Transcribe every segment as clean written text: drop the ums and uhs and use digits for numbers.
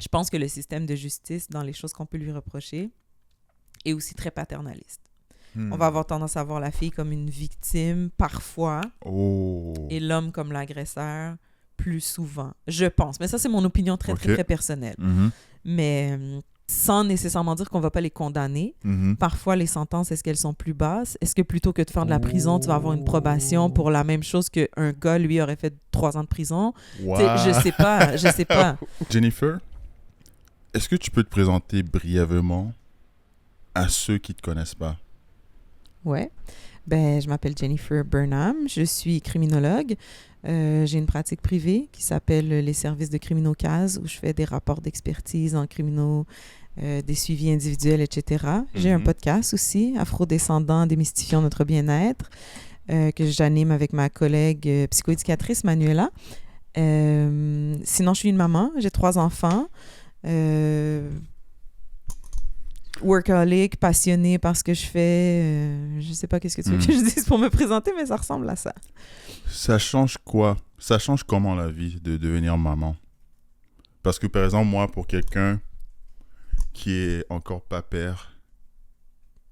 Je pense que le système de justice, dans les choses qu'on peut lui reprocher, est aussi très paternaliste. On va avoir tendance à voir la fille comme une victime parfois et l'homme comme l'agresseur plus souvent, je pense. Mais ça, c'est mon opinion très, très, très personnelle. Mais sans nécessairement dire qu'on ne va pas les condamner. Parfois, les sentences, est-ce qu'elles sont plus basses? Est-ce que plutôt que de faire de la prison, tu vas avoir une probation pour la même chose qu'un gars, lui, aurait fait 3 ans de prison? Wow. Je sais pas. Jennifer, est-ce que tu peux te présenter brièvement à ceux qui ne te connaissent pas? Ouais. Ben, je m'appelle Jennifer Burnham. Je suis criminologue. J'ai une pratique privée qui s'appelle les services de criminocase où je fais des rapports d'expertise en criminaux, des suivis individuels, etc. J'ai un podcast aussi, Afrodescendants, démystifions notre bien-être, que j'anime avec ma collègue psychoéducatrice Manuela. Sinon, je suis une maman. J'ai 3 enfants. Workaholic, passionnée par ce que je fais. Je sais pas qu'est-ce que tu veux que je dise pour me présenter, mais ça ressemble à ça. Ça change quoi? Ça change comment la vie de devenir maman? Parce que, par exemple, moi, pour quelqu'un qui est encore pas père,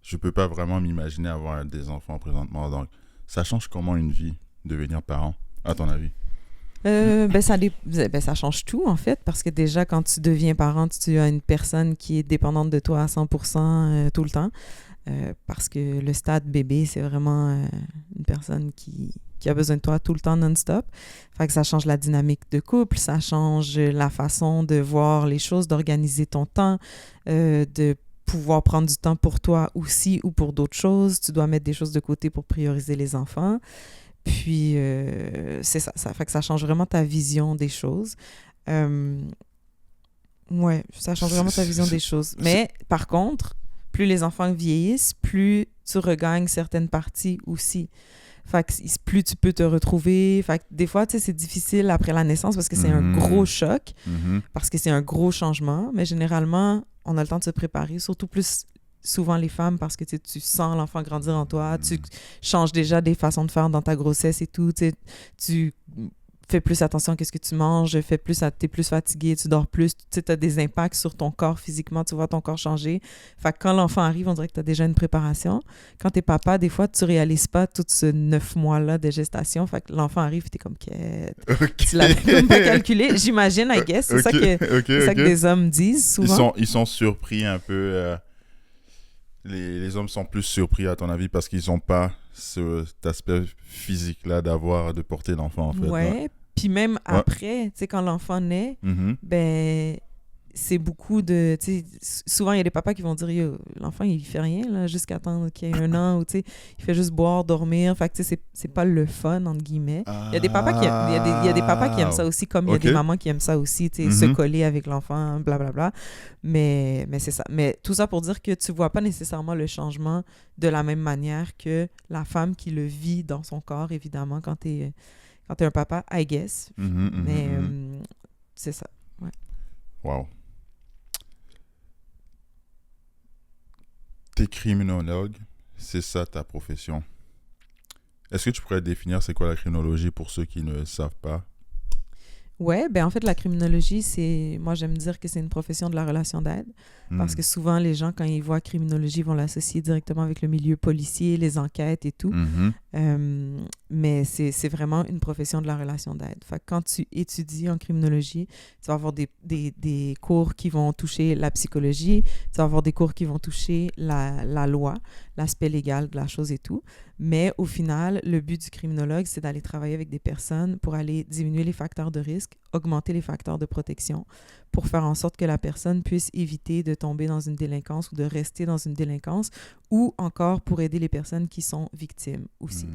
je peux pas vraiment m'imaginer avoir des enfants présentement. Donc, ça change comment une vie, devenir parent, à ton avis? Ça change tout, en fait, parce que déjà, quand tu deviens parent, tu as une personne qui est dépendante de toi à 100% tout le temps. Parce que le stade bébé, c'est vraiment une personne qui a besoin de toi tout le temps non-stop. Fait que ça change la dynamique de couple, ça change la façon de voir les choses, d'organiser ton temps, de pouvoir prendre du temps pour toi aussi ou pour d'autres choses. Tu dois mettre des choses de côté pour prioriser les enfants. Puis, c'est ça. Ça fait que ça change vraiment ta vision des choses. Ouais, ça change vraiment ta vision des choses. Mais, par contre, plus les enfants vieillissent, plus tu regagnes certaines parties aussi. Fait que plus tu peux te retrouver. Fait que des fois, tu sais, c'est difficile après la naissance parce que c'est un gros choc, parce que c'est un gros changement. Mais généralement, on a le temps de se préparer, surtout plus souvent les femmes, parce que tu sens l'enfant grandir en toi, tu changes déjà des façons de faire dans ta grossesse et tout, tu fais plus attention à ce que tu manges, t'es plus fatigué, tu dors plus, tu as des impacts sur ton corps physiquement, tu vois ton corps changer. Fait que quand l'enfant arrive, on dirait que tu as déjà une préparation. Quand t'es papa, des fois, tu réalises pas tout ce 9 mois-là de gestation. Fait que l'enfant arrive, t'es comme quête. Tu l'as même pas calculé. J'imagine, I guess. C'est ça que des hommes disent souvent. Ils sont surpris un peu. Les hommes sont plus surpris, à ton avis, parce qu'ils n'ont pas cet aspect physique-là de porter l'enfant, en fait. Ouais. Puis même après, tu sais, quand l'enfant naît, ben, c'est beaucoup de... Tu sais, souvent, il y a des papas qui vont dire, yo, l'enfant, il fait rien, là, jusqu'à attendre qu'il ait 1 an, ou tu sais, il fait juste boire, dormir. Fait que, tu sais, c'est pas le fun, entre guillemets. Il y a des papas qui il y a des papas qui aiment ça aussi, comme il y a des mamans qui aiment ça aussi, tu sais, se coller avec l'enfant, blablabla. Mais c'est ça. Mais tout ça pour dire que tu vois pas nécessairement le changement de la même manière que la femme qui le vit dans son corps, évidemment, quand t'es un papa, I guess. Mais c'est ça, ouais. Wow. T'es criminologue, c'est ça ta profession. Est-ce que tu pourrais définir c'est quoi la criminologie pour ceux qui ne savent pas? Ouais, ben en fait, la criminologie, moi j'aime dire que c'est une profession de la relation d'aide, parce que souvent les gens, quand ils voient criminologie, vont l'associer directement avec le milieu policier, les enquêtes et tout. Mais c'est vraiment une profession de la relation d'aide. Fait que quand tu étudies en criminologie, tu vas avoir des cours qui vont toucher la psychologie, tu vas avoir des cours qui vont toucher la loi, l'aspect légal de la chose et tout. Mais au final, le but du criminologue, c'est d'aller travailler avec des personnes pour aller diminuer les facteurs de risque, augmenter les facteurs de protection, pour faire en sorte que la personne puisse éviter de tomber dans une délinquance ou de rester dans une délinquance, ou encore pour aider les personnes qui sont victimes aussi.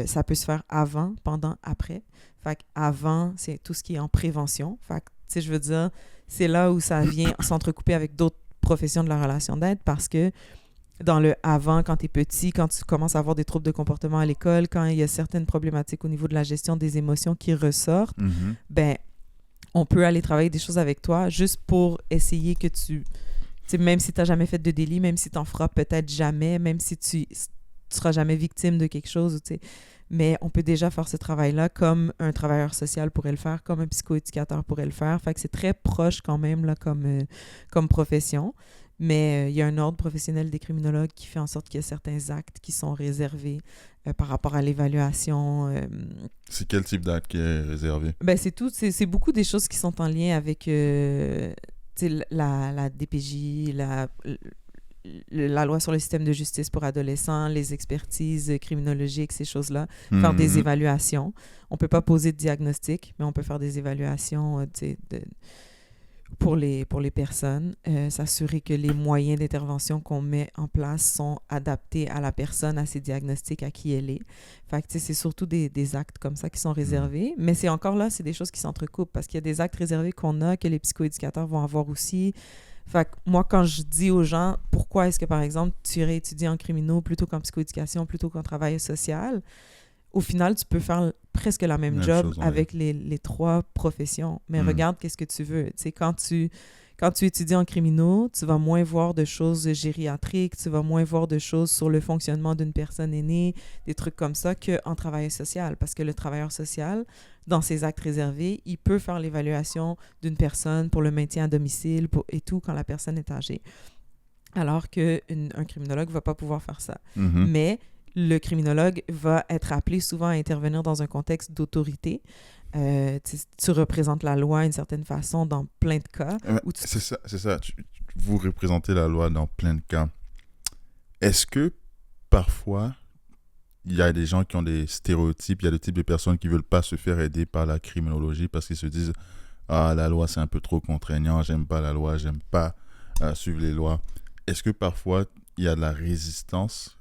Ça peut se faire avant, pendant, après. Fait qu'avant, c'est tout ce qui est en prévention. Fait que, tu sais, je veux dire, c'est là où ça vient s'entrecouper avec d'autres professions de la relation d'aide, parce que dans le avant, quand tu es petit, quand tu commences à avoir des troubles de comportement à l'école, quand il y a certaines problématiques au niveau de la gestion des émotions qui ressortent, ben, on peut aller travailler des choses avec toi juste pour essayer que tu sais, même si tu n'as jamais fait de délit, même si tu n'en feras peut-être jamais, même si tu seras jamais victime de quelque chose, tu sais, mais on peut déjà faire ce travail-là comme un travailleur social pourrait le faire, comme un psychoéducateur pourrait le faire. Fait que c'est très proche quand même là, comme profession. Mais il y a un ordre professionnel des criminologues qui fait en sorte qu'il y a certains actes qui sont réservés par rapport à l'évaluation. C'est quel type d'acte qui est réservé? Ben, c'est beaucoup des choses qui sont en lien avec la DPJ, la loi sur le système de justice pour adolescents, les expertises criminologiques, ces choses-là, faire des évaluations. On ne peut pas poser de diagnostic, mais on peut faire des évaluations pour les personnes, s'assurer que les moyens d'intervention qu'on met en place sont adaptés à la personne, à ses diagnostics, à qui elle est. Fait que, c'est surtout des actes comme ça qui sont réservés. Mais c'est encore là, c'est des choses qui s'entrecoupent parce qu'il y a des actes réservés qu'on a, que les psychoéducateurs vont avoir aussi. Fait que moi, quand je dis aux gens, pourquoi est-ce que, par exemple, tu irais étudier en criminaux plutôt qu'en psychoéducation, plutôt qu'en travail social, au final, tu peux faire presque la même job chose, avec les trois professions. Mais regarde qu'est-ce que tu veux. Tu sais, quand tu étudies en criminaux, tu vas moins voir de choses gériatriques, tu vas moins voir de choses sur le fonctionnement d'une personne aînée, des trucs comme ça, qu'en travail social. Parce que le travailleur social, dans ses actes réservés, il peut faire l'évaluation d'une personne pour le maintien à domicile et tout quand la personne est âgée. Alors qu'un criminologue ne va pas pouvoir faire ça. Mais le criminologue va être appelé souvent à intervenir dans un contexte d'autorité. Tu représentes la loi d'une certaine façon dans plein de cas. C'est ça. Vous représentez la loi dans plein de cas. Est-ce que parfois, il y a des gens qui ont des stéréotypes, il y a des types de personnes qui ne veulent pas se faire aider par la criminologie parce qu'ils se disent « Ah, la loi, c'est un peu trop contraignant, j'aime pas la loi, j'aime pas suivre les lois. » Est-ce que parfois, il y a de la résistance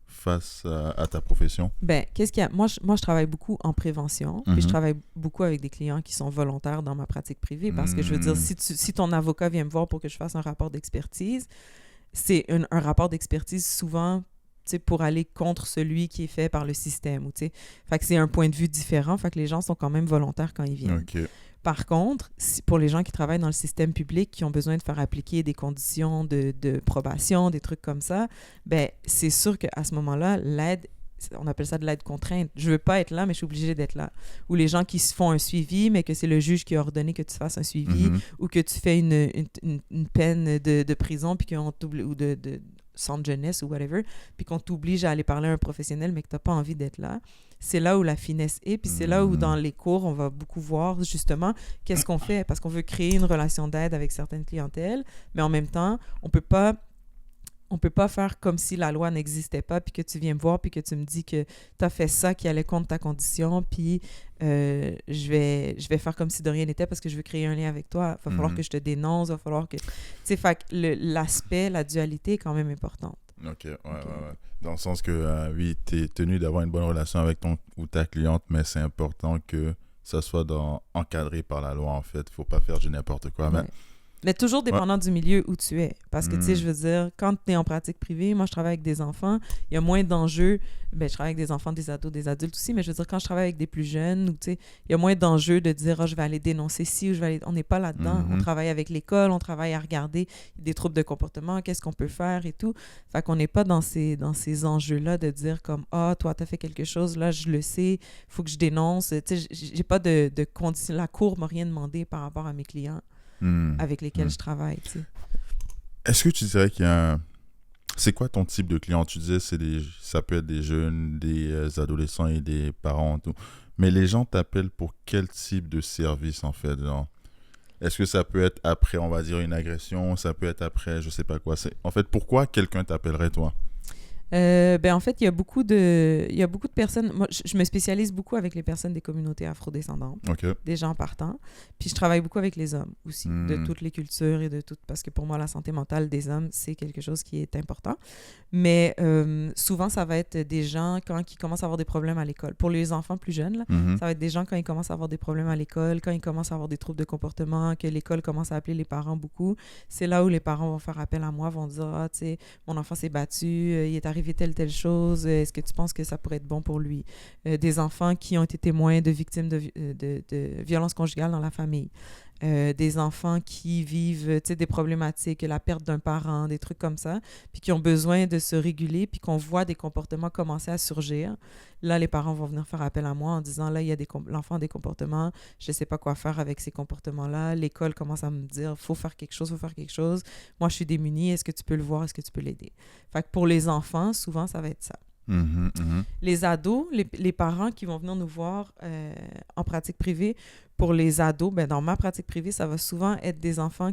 face à ta profession? Ben, qu'est-ce qu'il y a? Moi, je travaille beaucoup en prévention, puis je travaille beaucoup avec des clients qui sont volontaires dans ma pratique privée, parce que je veux dire, si ton avocat vient me voir pour que je fasse un rapport d'expertise, c'est un rapport d'expertise souvent pour aller contre celui qui est fait par le système. Fait que c'est un point de vue différent, fait que les gens sont quand même volontaires quand ils viennent. Okay. Par contre, pour les gens qui travaillent dans le système public, qui ont besoin de faire appliquer des conditions de probation, des trucs comme ça, ben c'est sûr qu'à ce moment-là, l'aide, on appelle ça de l'aide contrainte. Je veux pas être là, mais je suis obligée d'être là. Ou les gens qui se font un suivi, mais que c'est le juge qui a ordonné que tu fasses un suivi, ou que tu fais une peine de prison, puis qu'on ou de centre jeunesse ou whatever, puis qu'on t'oblige à aller parler à un professionnel, mais que tu n'as pas envie d'être là. C'est là où la finesse est, puis c'est là où dans les cours, on va beaucoup voir justement qu'est-ce qu'on fait, parce qu'on veut créer une relation d'aide avec certaines clientèles, mais en même temps, on peut pas faire comme si la loi n'existait pas, puis que tu viens me voir, puis que tu me dis que tu as fait ça qui allait contre ta condition, puis je vais faire comme si de rien n'était parce que je veux créer un lien avec toi. Il va falloir que je te dénonce, il va falloir que... Tu sais, fait que l'aspect, la dualité est quand même importante. OK, ouais. Dans le sens que, oui, tu es tenu d'avoir une bonne relation avec ton ou ta cliente, mais c'est important que ça soit encadré par la loi, en fait. Il ne faut pas faire du n'importe quoi. Ouais. Mais toujours dépendant du milieu où tu es. Parce que, tu sais, je veux dire, quand tu es en pratique privée, moi, je travaille avec des enfants, il y a moins d'enjeux. Ben, je travaille avec des enfants, des ados, des adultes aussi, mais je veux dire, quand je travaille avec des plus jeunes, tu sais, il y a moins d'enjeux de dire, je vais aller dénoncer ci ou je vais aller... On n'est pas là-dedans. On travaille avec l'école, on travaille à regarder des troubles de comportement, qu'est-ce qu'on peut faire et tout. Fait qu'on n'est pas dans ces enjeux-là de dire comme, toi, tu as fait quelque chose, là, je le sais, il faut que je dénonce. Tu sais, j'ai pas de condition. La cour m'a rien demandé par rapport à mes clients. Avec lesquels je travaille. Tu sais. Est-ce que tu dirais qu'il y a C'est quoi ton type de client? Tu disais ça peut être des jeunes, des adolescents et des parents. Tout. Mais les gens t'appellent pour quel type de service en fait? Genre, est-ce que ça peut être après, on va dire, une agression? Ça peut être après, je sais pas quoi. En fait, pourquoi quelqu'un t'appellerait toi? En fait, il y a beaucoup de personnes. Moi, je me spécialise beaucoup avec les personnes des communautés afrodescendantes, des gens partants. Puis je travaille beaucoup avec les hommes aussi, de toutes les cultures et de toutes. Parce que pour moi, la santé mentale des hommes, c'est quelque chose qui est important. Mais souvent, ça va être des gens qui commencent à avoir des problèmes à l'école. Pour les enfants plus jeunes, là, ça va être des gens quand ils commencent à avoir des problèmes à l'école, quand ils commencent à avoir des troubles de comportement, que l'école commence à appeler les parents beaucoup. C'est là où les parents vont faire appel à moi, vont dire, tu sais, mon enfant s'est battu, il est arrivé telle chose, est-ce que tu penses que ça pourrait être bon pour lui? Des enfants qui ont été témoins de victimes de violences conjugales dans la famille. des enfants qui vivent des problématiques, la perte d'un parent, des trucs comme ça, puis qui ont besoin de se réguler, puis qu'on voit des comportements commencer à surgir. Là, les parents vont venir faire appel à moi en disant, là, il y a l'enfant a des comportements, je ne sais pas quoi faire avec ces comportements-là. L'école commence à me dire, faut faire quelque chose. Moi, je suis démunie, est-ce que tu peux le voir, est-ce que tu peux l'aider? Fait que pour les enfants, souvent, ça va être ça. Les ados, les parents qui vont venir nous voir en pratique privée, pour les ados, ben dans ma pratique privée, ça va souvent être des enfants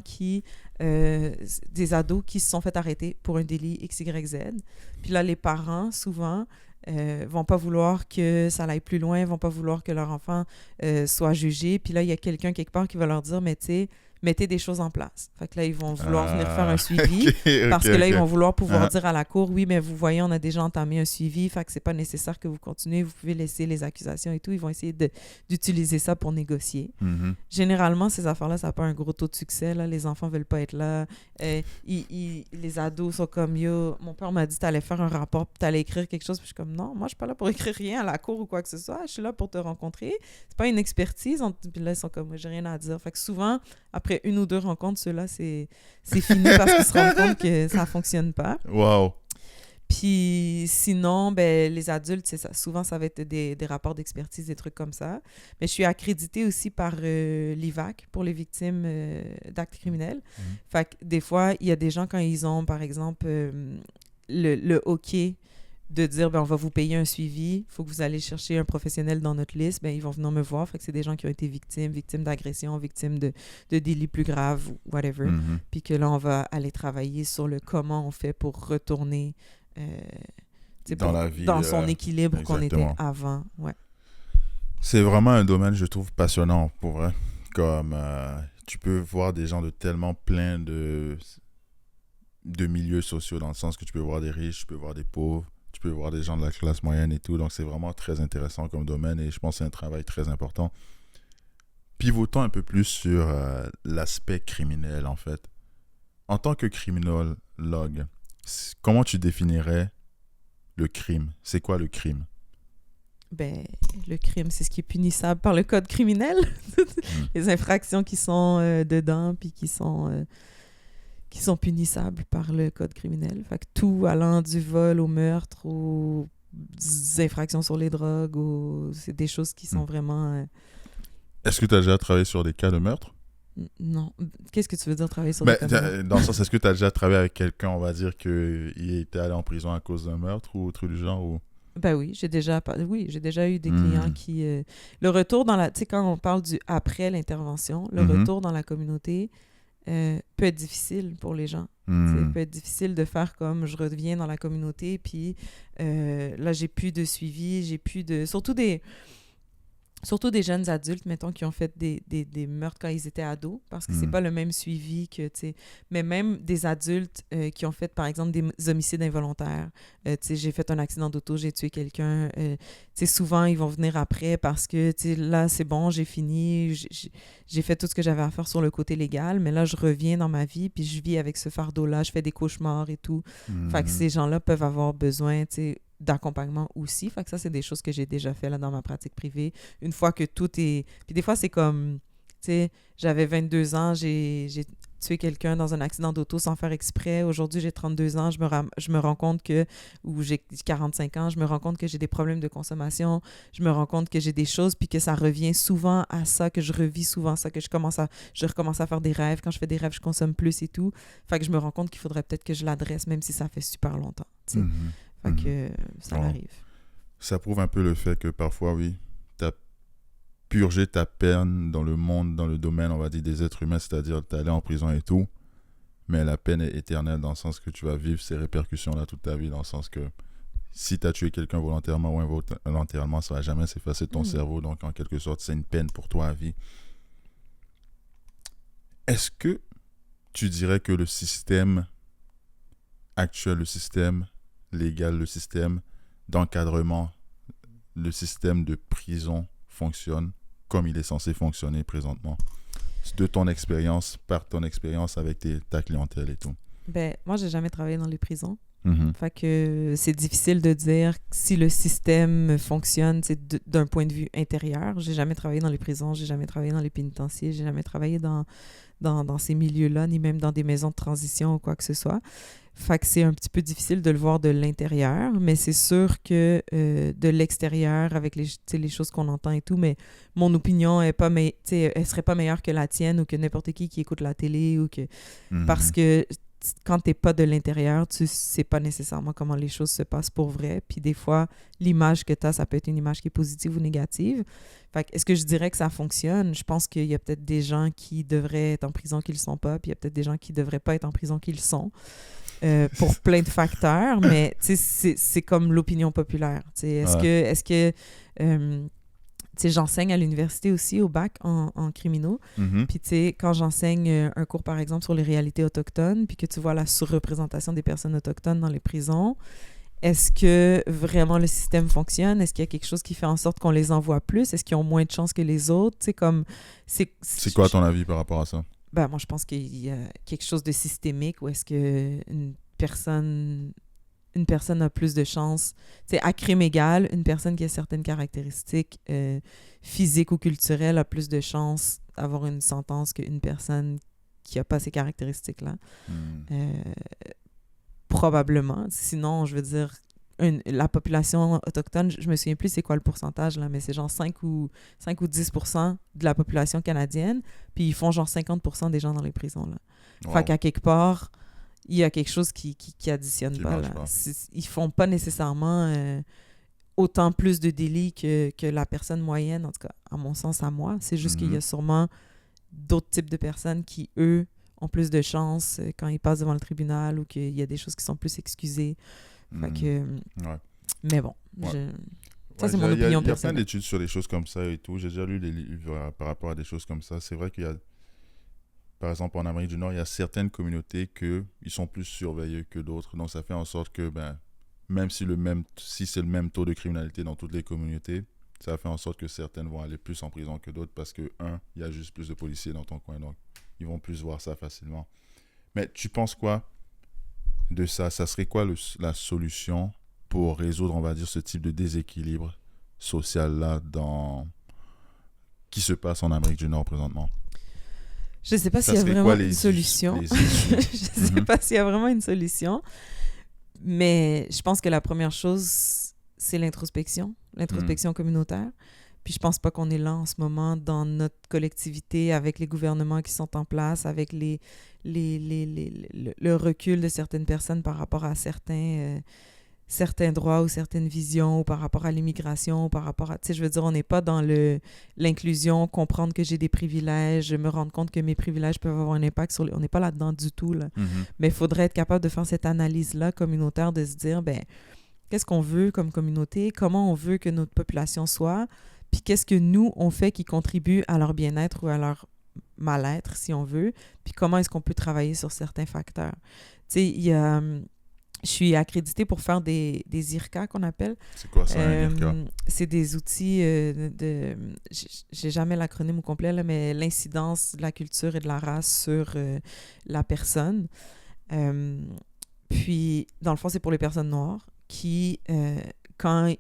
des ados qui se sont fait arrêter pour un délit XYZ. Puis là, les parents, souvent, vont pas vouloir que ça aille plus loin, vont pas vouloir que leur enfant soit jugé. Puis là, il y a quelqu'un quelque part qui va leur dire, mais tu sais, mettez des choses en place. Fait que là, ils vont vouloir venir faire un suivi parce que là, ils vont vouloir pouvoir dire à la cour, oui, mais vous voyez, on a déjà entamé un suivi, fait que c'est pas nécessaire que vous continuez, vous pouvez laisser les accusations et tout. Ils vont essayer d'utiliser ça pour négocier. Généralement, ces affaires-là, ça n'a pas un gros taux de succès. Là. Les enfants veulent pas être là. Les ados sont comme, yo, mon père m'a dit, t'allais faire un rapport, puis t'allais écrire quelque chose. Puis je suis comme, non, moi, je suis pas là pour écrire rien à la cour ou quoi que ce soit. Je suis là pour te rencontrer. C'est pas une expertise. Puis là, ils sont comme, j'ai rien à dire. Fait que souvent, après une ou deux rencontres, ceux-là, c'est fini parce qu'ils se rendent compte que ça fonctionne pas. Wow. Puis sinon, ben, les adultes, c'est ça. Souvent, ça va être des rapports d'expertise, des trucs comme ça. Mais je suis accréditée aussi par l'IVAC pour les victimes d'actes criminels. Fait que des fois, il y a des gens, quand ils ont, par exemple, le OK de dire, ben, on va vous payer un suivi, il faut que vous allez chercher un professionnel dans notre liste, ben, ils vont venir me voir. Fait que c'est des gens qui ont été victimes d'agression, victimes de délits plus graves, whatever. Puis que là, on va aller travailler sur le comment on fait pour retourner la vie, dans son équilibre exactement. qu'on était avant. Ouais. C'est vraiment un domaine, je trouve, passionnant, pour vrai. Comme tu peux voir des gens de tellement plein de milieux sociaux, dans le sens que tu peux voir des riches, tu peux voir des pauvres, tu peux voir des gens de la classe moyenne et tout. Donc, c'est vraiment très intéressant comme domaine et je pense que c'est un travail très important. Pivotons un peu plus sur l'aspect criminel, en fait. En tant que criminologue, comment tu définirais le crime? C'est quoi le crime? Ben, le crime, c'est ce qui est punissable par le code criminel. Les infractions qui sont dedans puis qui sont punissables par le code criminel. Fait que tout allant du vol au meurtre aux infractions sur les drogues, c'est des choses qui sont vraiment... Est-ce que tu as déjà travaillé sur des cas de meurtre? Non. Qu'est-ce que tu veux dire travailler sur des cas de meurtre? Dans le sens, est-ce que tu as déjà travaillé avec quelqu'un, on va dire, qu'il était allé en prison à cause d'un meurtre ou autre du genre ou... Ben oui, j'ai déjà eu des clients qui... le retour dans la... Tu sais, quand on parle du après l'intervention, le retour dans la communauté peut être difficile pour les gens. Ça peut être difficile de faire comme je reviens dans la communauté, puis là, j'ai plus de suivi, j'ai plus de... Surtout des jeunes adultes, mettons, qui ont fait des meurtres quand ils étaient ados, parce que c'est pas le même suivi que, tu sais... Mais même des adultes qui ont fait, par exemple, des homicides involontaires. Tu sais, j'ai fait un accident d'auto, j'ai tué quelqu'un. Tu sais, souvent, ils vont venir après parce que, tu sais, là, c'est bon, j'ai fini, j'ai fait tout ce que j'avais à faire sur le côté légal, mais là, je reviens dans ma vie, puis je vis avec ce fardeau-là, je fais des cauchemars et tout. Fait que ces gens-là peuvent avoir besoin, tu sais, d'accompagnement aussi. Fait que ça, c'est des choses que j'ai déjà fait là dans ma pratique privée. Une fois que tout est... Puis des fois, c'est comme, tu sais, j'avais 22 ans, j'ai tué quelqu'un dans un accident d'auto sans faire exprès. Aujourd'hui, j'ai 32 ans, je me rends compte que... Ou j'ai 45 ans, je me rends compte que j'ai des problèmes de consommation, je me rends compte que j'ai des choses, puis que ça revient souvent à ça, que je revis souvent ça, que je recommence à faire des rêves. Quand je fais des rêves, je consomme plus et tout. Fait que je me rends compte qu'il faudrait peut-être que je l'adresse, même si ça fait super longtemps, tu sais. Fait que ça arrive. Ça prouve un peu le fait que parfois, oui, tu as purgé ta peine dans le monde, dans le domaine, on va dire, des êtres humains, c'est-à-dire tu es allé en prison et tout, mais la peine est éternelle dans le sens que tu vas vivre ces répercussions-là toute ta vie, dans le sens que si tu as tué quelqu'un volontairement ou involontairement, ça ne va jamais s'effacer de ton cerveau, donc en quelque sorte, c'est une peine pour toi à vie. Est-ce que tu dirais que le système actuel, le système légal, le système d'encadrement, le système de prison fonctionne comme il est censé fonctionner présentement? De ton expérience, par ton expérience avec ta clientèle et tout. Ben, moi, j'ai jamais travaillé dans les prisons. Fait que c'est difficile de dire si le système fonctionne d'un point de vue intérieur. J'ai jamais travaillé dans les prisons, j'ai jamais travaillé dans les pénitenciers, j'ai jamais travaillé dans ces milieux-là, ni même dans des maisons de transition ou quoi que ce soit. Fait que c'est un petit peu difficile de le voir de l'intérieur, mais c'est sûr que de l'extérieur, avec les choses qu'on entend et tout, mais mon opinion elle serait pas meilleure que la tienne ou que n'importe qui écoute la télé ou que... Parce que quand t'es pas de l'intérieur, tu sais pas nécessairement comment les choses se passent pour vrai. Puis des fois, l'image que t'as, ça peut être une image qui est positive ou négative. Fait que est-ce que je dirais que ça fonctionne? Je pense qu'il y a peut-être des gens qui devraient être en prison qui le sont pas, puis il y a peut-être des gens qui devraient pas être en prison qui le sont. Pour plein de facteurs, mais c'est comme l'opinion populaire. Est-ce que j'enseigne à l'université aussi au bac en criminaux. Puis quand j'enseigne un cours, par exemple, sur les réalités autochtones, puis que tu vois la surreprésentation des personnes autochtones dans les prisons, est-ce que vraiment le système fonctionne? Est-ce qu'il y a quelque chose qui fait en sorte qu'on les envoie plus? Est-ce qu'ils ont moins de chances que les autres? C'est quoi ton avis par rapport à ça? Ben, moi, je pense qu'il y a quelque chose de systémique où est-ce qu'une personne a plus de chances. À crime égal, une personne qui a certaines caractéristiques physiques ou culturelles a plus de chances d'avoir une sentence qu'une personne qui n'a pas ces caractéristiques-là. Probablement. Sinon, je veux dire, la population autochtone, je me souviens plus c'est quoi le pourcentage, là, mais c'est genre 5 ou 10% de la population canadienne, puis ils font genre 50% des gens dans les prisons. Là. Wow. Fait qu'à quelque part, il y a quelque chose qui additionne pas. Là. Ils font pas nécessairement autant plus de délits que la personne moyenne, en tout cas, à mon sens, à moi. C'est juste qu'il y a sûrement d'autres types de personnes qui, eux, ont plus de chance quand ils passent devant le tribunal ou qu'il y a des choses qui sont plus excusées. Fait que... Mais bon, ça, c'est mon opinion personnelle. Il y a plein d'études sur des choses comme ça et tout. J'ai déjà lu des livres par rapport à des choses comme ça. C'est vrai qu'il y a, par exemple, en Amérique du Nord, il y a certaines communautés qui sont plus surveillées que d'autres. Donc, ça fait en sorte que, même si c'est le même taux de criminalité dans toutes les communautés, ça fait en sorte que certaines vont aller plus en prison que d'autres parce que, il y a juste plus de policiers dans ton coin. Donc, ils vont plus voir ça facilement. Mais tu penses quoi de ça? Ça serait quoi la solution pour résoudre, on va dire, ce type de déséquilibre social-là qui se passe en Amérique du Nord présentement? Je ne sais pas s'il y a vraiment une solution. Je ne sais pas s'il y a vraiment une solution. Mais je pense que la première chose, c'est l'introspection communautaire. Puis je pense pas qu'on est là en ce moment dans notre collectivité avec les gouvernements qui sont en place, avec le recul de certaines personnes par rapport à certains droits ou certaines visions, ou par rapport à l'immigration, ou par rapport à... Tu sais, je veux dire, on n'est pas dans l'inclusion, comprendre que j'ai des privilèges, me rendre compte que mes privilèges peuvent avoir un impact sur... On n'est pas là-dedans du tout, là. Mais il faudrait être capable de faire cette analyse-là communautaire, de se dire, qu'est-ce qu'on veut comme communauté? Comment on veut que notre population soit? Puis qu'est-ce que nous, on fait qui contribue à leur bien-être ou à leur mal-être, si on veut? Puis comment est-ce qu'on peut travailler sur certains facteurs? Tu sais, je suis accréditée pour faire des IRCA qu'on appelle. C'est quoi ça, un IRCA? C'est des outils j'ai jamais l'acronyme au complet, là, mais l'incidence de la culture et de la race sur la personne. Puis, dans le fond, c'est pour les personnes noires qui... quand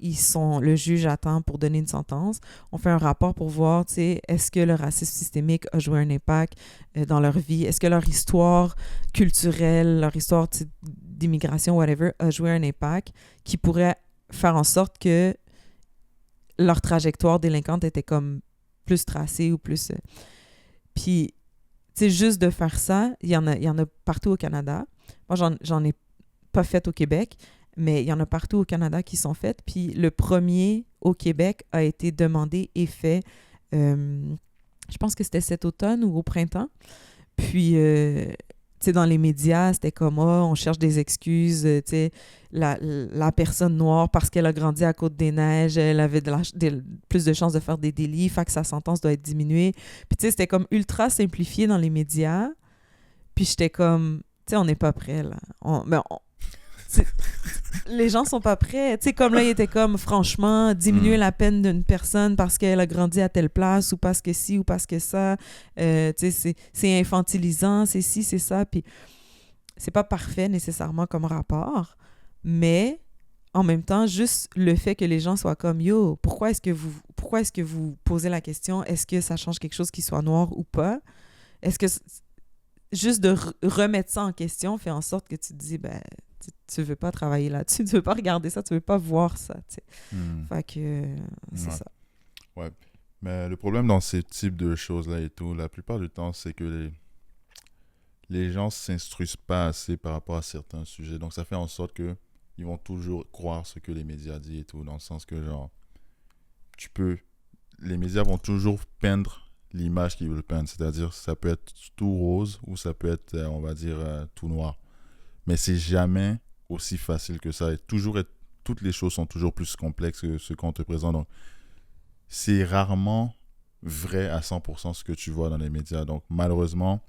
le juge attend pour donner une sentence, on fait un rapport pour voir, tu sais, est-ce que le racisme systémique a joué un impact dans leur vie? Est-ce que leur histoire culturelle, leur histoire d'immigration, whatever, a joué un impact qui pourrait faire en sorte que leur trajectoire délinquante était comme plus tracée ou plus... Puis, tu sais, juste de faire ça, il y en a partout au Canada. Moi, j'en ai pas fait au Québec, mais il y en a partout au Canada qui sont faites. Puis le premier au Québec a été demandé et fait, je pense que c'était cet automne ou au printemps. Puis, tu sais, dans les médias, c'était comme, on cherche des excuses. Tu sais, la personne noire, parce qu'elle a grandi à Côte-des-Neiges, elle avait plus de chances de faire des délits, fait que sa sentence doit être diminuée. Puis, tu sais, c'était comme ultra simplifié dans les médias. Puis j'étais comme, tu sais, on n'est pas prêt, là. Les gens sont pas prêts. Tu sais, comme là, il était comme, franchement, diminuer la peine d'une personne parce qu'elle a grandi à telle place ou parce que ci ou parce que ça. Tu sais, c'est infantilisant, c'est ci, c'est ça. Puis c'est pas parfait nécessairement comme rapport. Mais en même temps, juste le fait que les gens soient comme « Yo, pourquoi est-ce que vous posez la question? Est-ce que ça change quelque chose qu'il soit noir ou pas? » Est-ce que juste de remettre ça en question fait en sorte que tu te dis « Ben, tu veux pas travailler là-dessus, tu veux pas regarder ça, tu veux pas voir ça. » Fait que c'est ça. Ouais. Mais le problème dans ces types de choses-là et tout, la plupart du temps, c'est que les gens ne s'instruisent pas assez par rapport à certains sujets. Donc, ça fait en sorte que ils vont toujours croire ce que les médias disent et tout, dans le sens que, genre, les médias vont toujours peindre l'image qu'ils veulent peindre. C'est-à-dire, ça peut être tout rose ou ça peut être, on va dire, tout noir. Mais c'est jamais aussi facile que ça. Toutes les choses sont toujours plus complexes que ce qu'on te présente. Donc, c'est rarement vrai à 100% ce que tu vois dans les médias. Donc, malheureusement,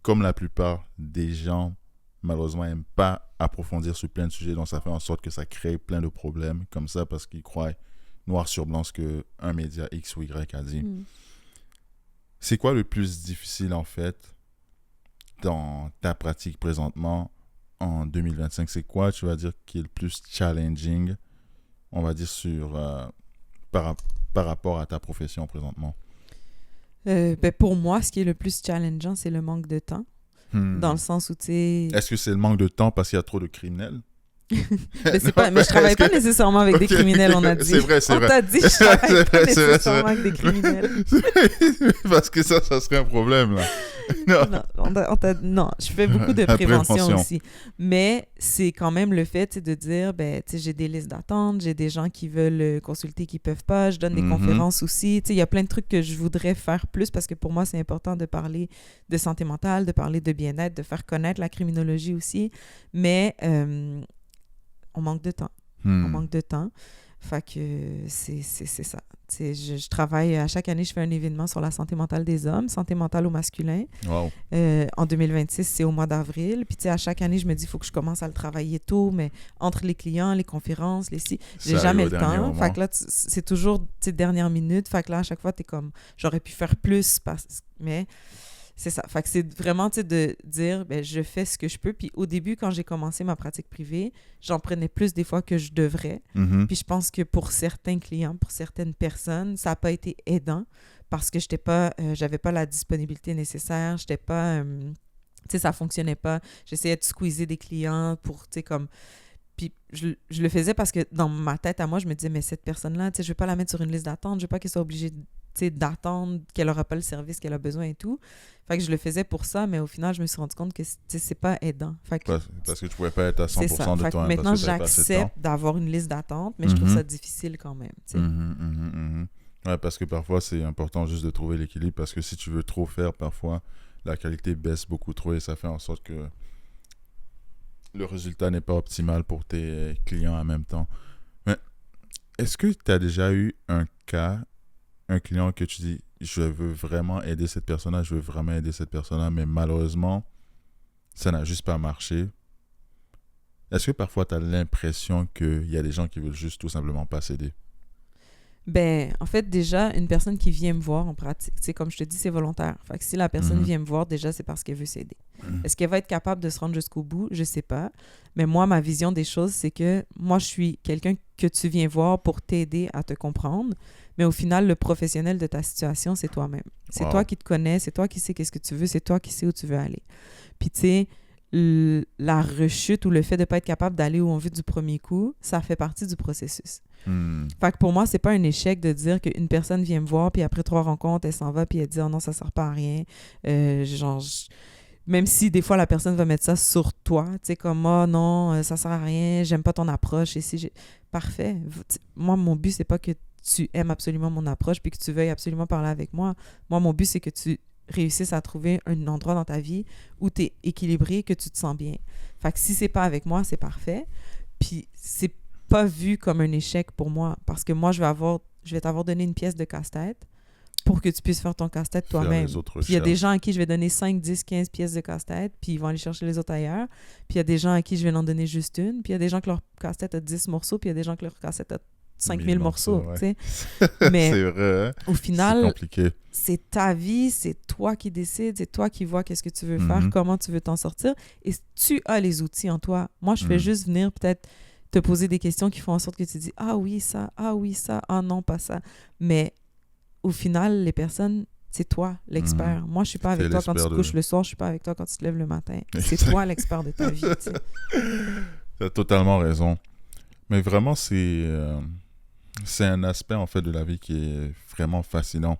comme la plupart des gens, malheureusement, n'aiment pas approfondir sur plein de sujets, donc ça fait en sorte que ça crée plein de problèmes comme ça parce qu'ils croient noir sur blanc ce qu'un média X ou Y a dit. C'est quoi le plus difficile, en fait, dans ta pratique présentement en 2025? C'est quoi, tu vas dire, qui est le plus challenging, on va dire, par rapport à ta profession présentement? Pour moi, ce qui est le plus challengeant, c'est le manque de temps. Dans le sens où, tu sais... Est-ce que c'est le manque de temps parce qu'il y a trop de criminels? mais je travaille pas nécessairement avec des criminels, on a dit. C'est vrai. On t'a dit que je travaille pas nécessairement avec des criminels. Parce que ça serait un problème, là. Non, je fais beaucoup de prévention aussi. Mais c'est quand même le fait de dire, ben, j'ai des listes d'attente, j'ai des gens qui veulent consulter qui peuvent pas, je donne des conférences aussi. Il y a plein de trucs que je voudrais faire plus parce que pour moi, c'est important de parler de santé mentale, de parler de bien-être, de faire connaître la criminologie aussi. Mais on manque de temps. On manque de temps. Fait que c'est ça. Je travaille, à chaque année, je fais un événement sur la santé mentale des hommes, santé mentale au masculin. Wow. En 2026, c'est au mois d'avril. Puis, à chaque année, je me dis, il faut que je commence à le travailler tôt, mais entre les clients, les conférences, j'ai jamais le temps. Fait que là, c'est toujours, dernière minute. Fait que là, à chaque fois, t'es comme, j'aurais pu faire plus, mais... C'est ça. Fait que c'est vraiment, de dire, ben, je fais ce que je peux. Puis au début, quand j'ai commencé ma pratique privée, j'en prenais plus des fois que je devrais. Puis je pense que pour certains clients, pour certaines personnes, ça n'a pas été aidant parce que j'avais pas la disponibilité nécessaire. J'étais pas... ça fonctionnait pas. J'essayais de squeezer des clients pour, comme... Puis je le faisais parce que dans ma tête à moi, je me disais, mais cette personne-là, je vais pas la mettre sur une liste d'attente. Je veux pas qu'elle soit obligée d'attendre, qu'elle n'aura pas le service qu'elle a besoin et tout. Fait que je le faisais pour ça, mais au final, je me suis rendu compte que c'est pas aidant. Fait que, parce que tu pouvais pas être à 100% de toi-même. Maintenant, j'accepte d'avoir une liste d'attente, mais je trouve ça difficile quand même. Ouais, parce que parfois, c'est important juste de trouver l'équilibre, parce que si tu veux trop faire, parfois, la qualité baisse beaucoup trop et ça fait en sorte que le résultat n'est pas optimal pour tes clients en même temps. Mais est-ce que tu as déjà eu un client que tu dis, je veux vraiment aider cette personne-là, mais malheureusement, ça n'a juste pas marché? Est-ce que parfois tu as l'impression qu'il y a des gens qui veulent juste tout simplement pas s'aider? Ben, en fait, déjà, une personne qui vient me voir en pratique, comme je te dis, c'est volontaire. Fait que si la personne vient me voir, déjà, c'est parce qu'elle veut s'aider. Est-ce qu'elle va être capable de se rendre jusqu'au bout? Je sais pas. Mais moi, ma vision des choses, c'est que moi, je suis quelqu'un que tu viens voir pour t'aider à te comprendre. Mais au final, le professionnel de ta situation, c'est toi-même. C'est toi qui te connais, c'est toi qui sais qu'est-ce que tu veux, c'est toi qui sais où tu veux aller. Puis, tu sais, la rechute ou le fait de ne pas être capable d'aller où on veut du premier coup, ça fait partie du processus. Fait que pour moi, c'est pas un échec de dire qu'une personne vient me voir, puis après 3 rencontres, elle s'en va, puis elle dit « Oh non, ça sert pas à rien. » Même si des fois, la personne va mettre ça sur toi, tu sais, comme « Oh non, ça sert à rien, j'aime pas ton approche. » Parfait. Moi, mon but, c'est pas que tu aimes absolument mon approche puis que tu veuilles absolument parler avec moi. Moi, mon but, c'est que tu réussisses à trouver un endroit dans ta vie où tu es équilibré, que tu te sens bien. Fait que si c'est pas avec moi, c'est parfait. Puis c'est pas vu comme un échec pour moi parce que moi, je vais t'avoir donné une pièce de casse-tête pour que tu puisses faire ton casse-tête toi-même. Puis il y a des gens à qui je vais donner 5, 10, 15 pièces de casse-tête, puis ils vont aller chercher les autres ailleurs. Puis il y a des gens à qui je vais en donner juste une. Puis il y a des gens que leur casse-tête a 10 morceaux, puis il y a des gens que leur casse-tête a 5000 morceaux, tu sais. Mais c'est vrai, hein? Au final, c'est compliqué. C'est ta vie, c'est toi qui décides, c'est toi qui vois qu'est-ce que tu veux faire, comment tu veux t'en sortir, et tu as les outils en toi. Moi, je fais juste venir peut-être te poser des questions qui font en sorte que tu dis « Ah oui, ça. Ah non, pas ça. » Mais au final, les personnes, c'est toi, l'expert. Moi, je suis pas avec toi quand tu te couches le soir. Je suis pas avec toi quand tu te lèves le matin. C'est toi, l'expert de ta vie. Tu sais. Tu as totalement raison. Mais vraiment, c'est un aspect, en fait, de la vie qui est vraiment fascinant.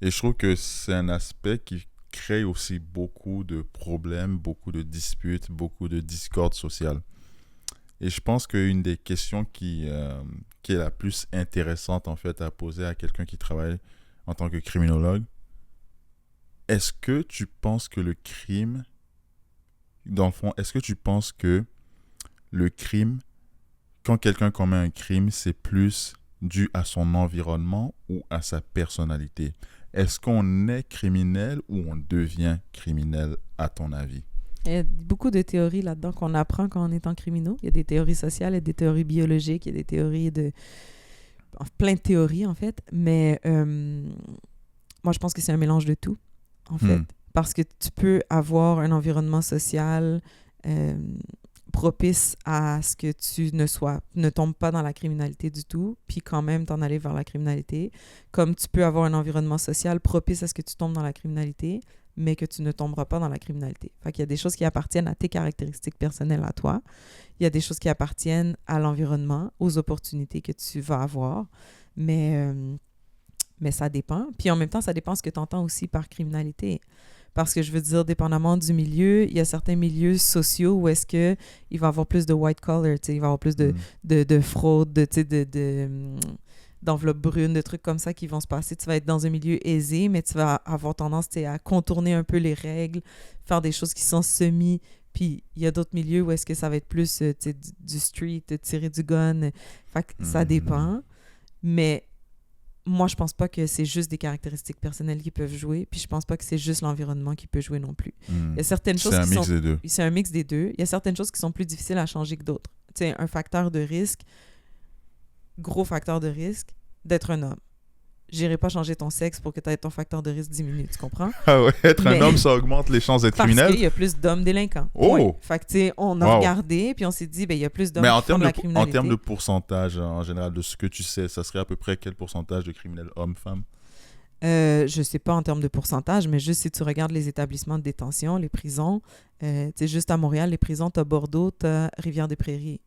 Et je trouve que c'est un aspect qui crée aussi beaucoup de problèmes, beaucoup de disputes, beaucoup de discordes sociales. Et je pense qu'une des questions qui est la plus intéressante, en fait, à poser à quelqu'un qui travaille en tant que criminologue, est-ce que tu penses que le crime, dans le fond, est-ce que tu penses que le crime, quand quelqu'un commet un crime, c'est plus dû à son environnement ou à sa personnalité? Est-ce qu'on est criminel ou on devient criminel, à ton avis? Il y a beaucoup de théories là-dedans qu'on apprend quand on est en criminaux. Il y a des théories sociales, il y a des théories biologiques, il y a des théories de... plein de théories, en fait. Mais moi, je pense que c'est un mélange de tout, en fait. Parce que tu peux avoir un environnement social propice à ce que tu ne tombes pas dans la criminalité du tout, puis quand même t'en aller vers la criminalité. Comme tu peux avoir un environnement social propice à ce que tu tombes dans la criminalité, mais que tu ne tomberas pas dans la criminalité. Fait qu'il y a des choses qui appartiennent à tes caractéristiques personnelles à toi. Il y a des choses qui appartiennent à l'environnement, aux opportunités que tu vas avoir. Mais ça dépend. Puis en même temps, ça dépend ce que tu entends aussi par criminalité. Parce que je veux dire, dépendamment du milieu, il y a certains milieux sociaux où est-ce qu'il va y avoir plus de white collar, il va y avoir plus de fraude, d'enveloppes brunes, de trucs comme ça qui vont se passer. Tu vas être dans un milieu aisé, mais tu vas avoir tendance à contourner un peu les règles, faire des choses qui sont semi... Puis il y a d'autres milieux où est-ce que ça va être plus du street, tirer du gun. Fait que ça dépend. Mais moi, je pense pas que c'est juste des caractéristiques personnelles qui peuvent jouer. Puis je pense pas que c'est juste l'environnement qui peut jouer non plus. Il y a certaines choses c'est un mix des deux. C'est un mix des deux. Il y a certaines choses qui sont plus difficiles à changer que d'autres. Tu sais, un facteur de risque, gros facteur de risque, d'être un homme. J'irai pas changer ton sexe pour que ton facteur de risque diminue, tu comprends? Ah ouais, être un homme, ça augmente les chances d'être criminel? Parce qu'il y a plus d'hommes délinquants. Oh! Ouais. Fait que, tu sais, on a regardé, puis on s'est dit, ben il y a plus d'hommes qui font de la criminalité. En termes de pourcentage, en général, de ce que tu sais, ça serait à peu près quel pourcentage de criminels hommes-femmes? Je sais pas en termes de pourcentage, mais juste si tu regardes les établissements de détention, les prisons, tu sais, juste à Montréal, les prisons, t'as Bordeaux, t'as Rivière-des-Prairies.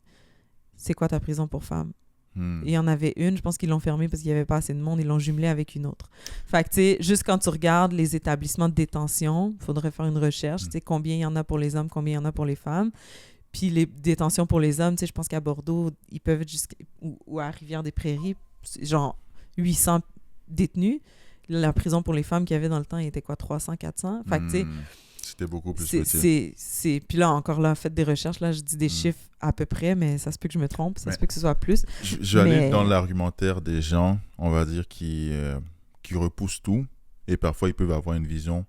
C'est quoi ta prison pour femmes? Il y en avait une, je pense qu'ils l'ont fermée parce qu'il n'y avait pas assez de monde, ils l'ont jumelée avec une autre. Fait que, tu sais, juste quand tu regardes les établissements de détention, il faudrait faire une recherche, tu sais, combien il y en a pour les hommes, combien il y en a pour les femmes. Puis les détentions pour les hommes, tu sais, je pense qu'à Bordeaux, ils peuvent être ou à Rivière-des-Prairies, genre 800 détenus. La prison pour les femmes qu'il y avait dans le temps, il était quoi, 300, 400? Fait que, tu sais... C'était beaucoup plus petit. Puis là, encore là, faites des recherches. Là, je dis des chiffres à peu près, mais ça se peut que je me trompe. Ça se peut que ce soit plus. Je vais aller dans l'argumentaire des gens, on va dire, qui repoussent tout. Et parfois, ils peuvent avoir une vision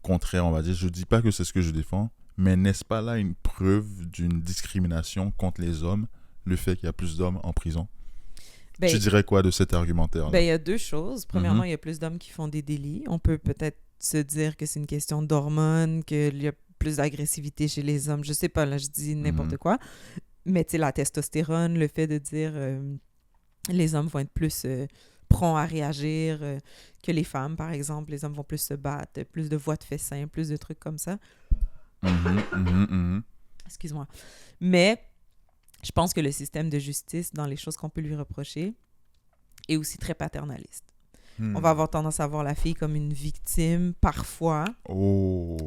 contraire, on va dire. Je ne dis pas que c'est ce que je défends, mais n'est-ce pas là une preuve d'une discrimination contre les hommes, le fait qu'il y a plus d'hommes en prison? Tu dirais quoi de cet argumentaire-là? Il y a deux choses. Premièrement, il y a plus d'hommes qui font des délits. On peut peut-être se dire que c'est une question d'hormones, qu'il y a plus d'agressivité chez les hommes. Je sais pas, là, je dis n'importe quoi. Mais tu sais, la testostérone, le fait de dire les hommes vont être plus prompts à réagir que les femmes, par exemple. Les hommes vont plus se battre, plus de voix de fessin, plus de trucs comme ça. Excuse-moi. Mais je pense que le système de justice, dans les choses qu'on peut lui reprocher, est aussi très paternaliste. On va avoir tendance à voir la fille comme une victime parfois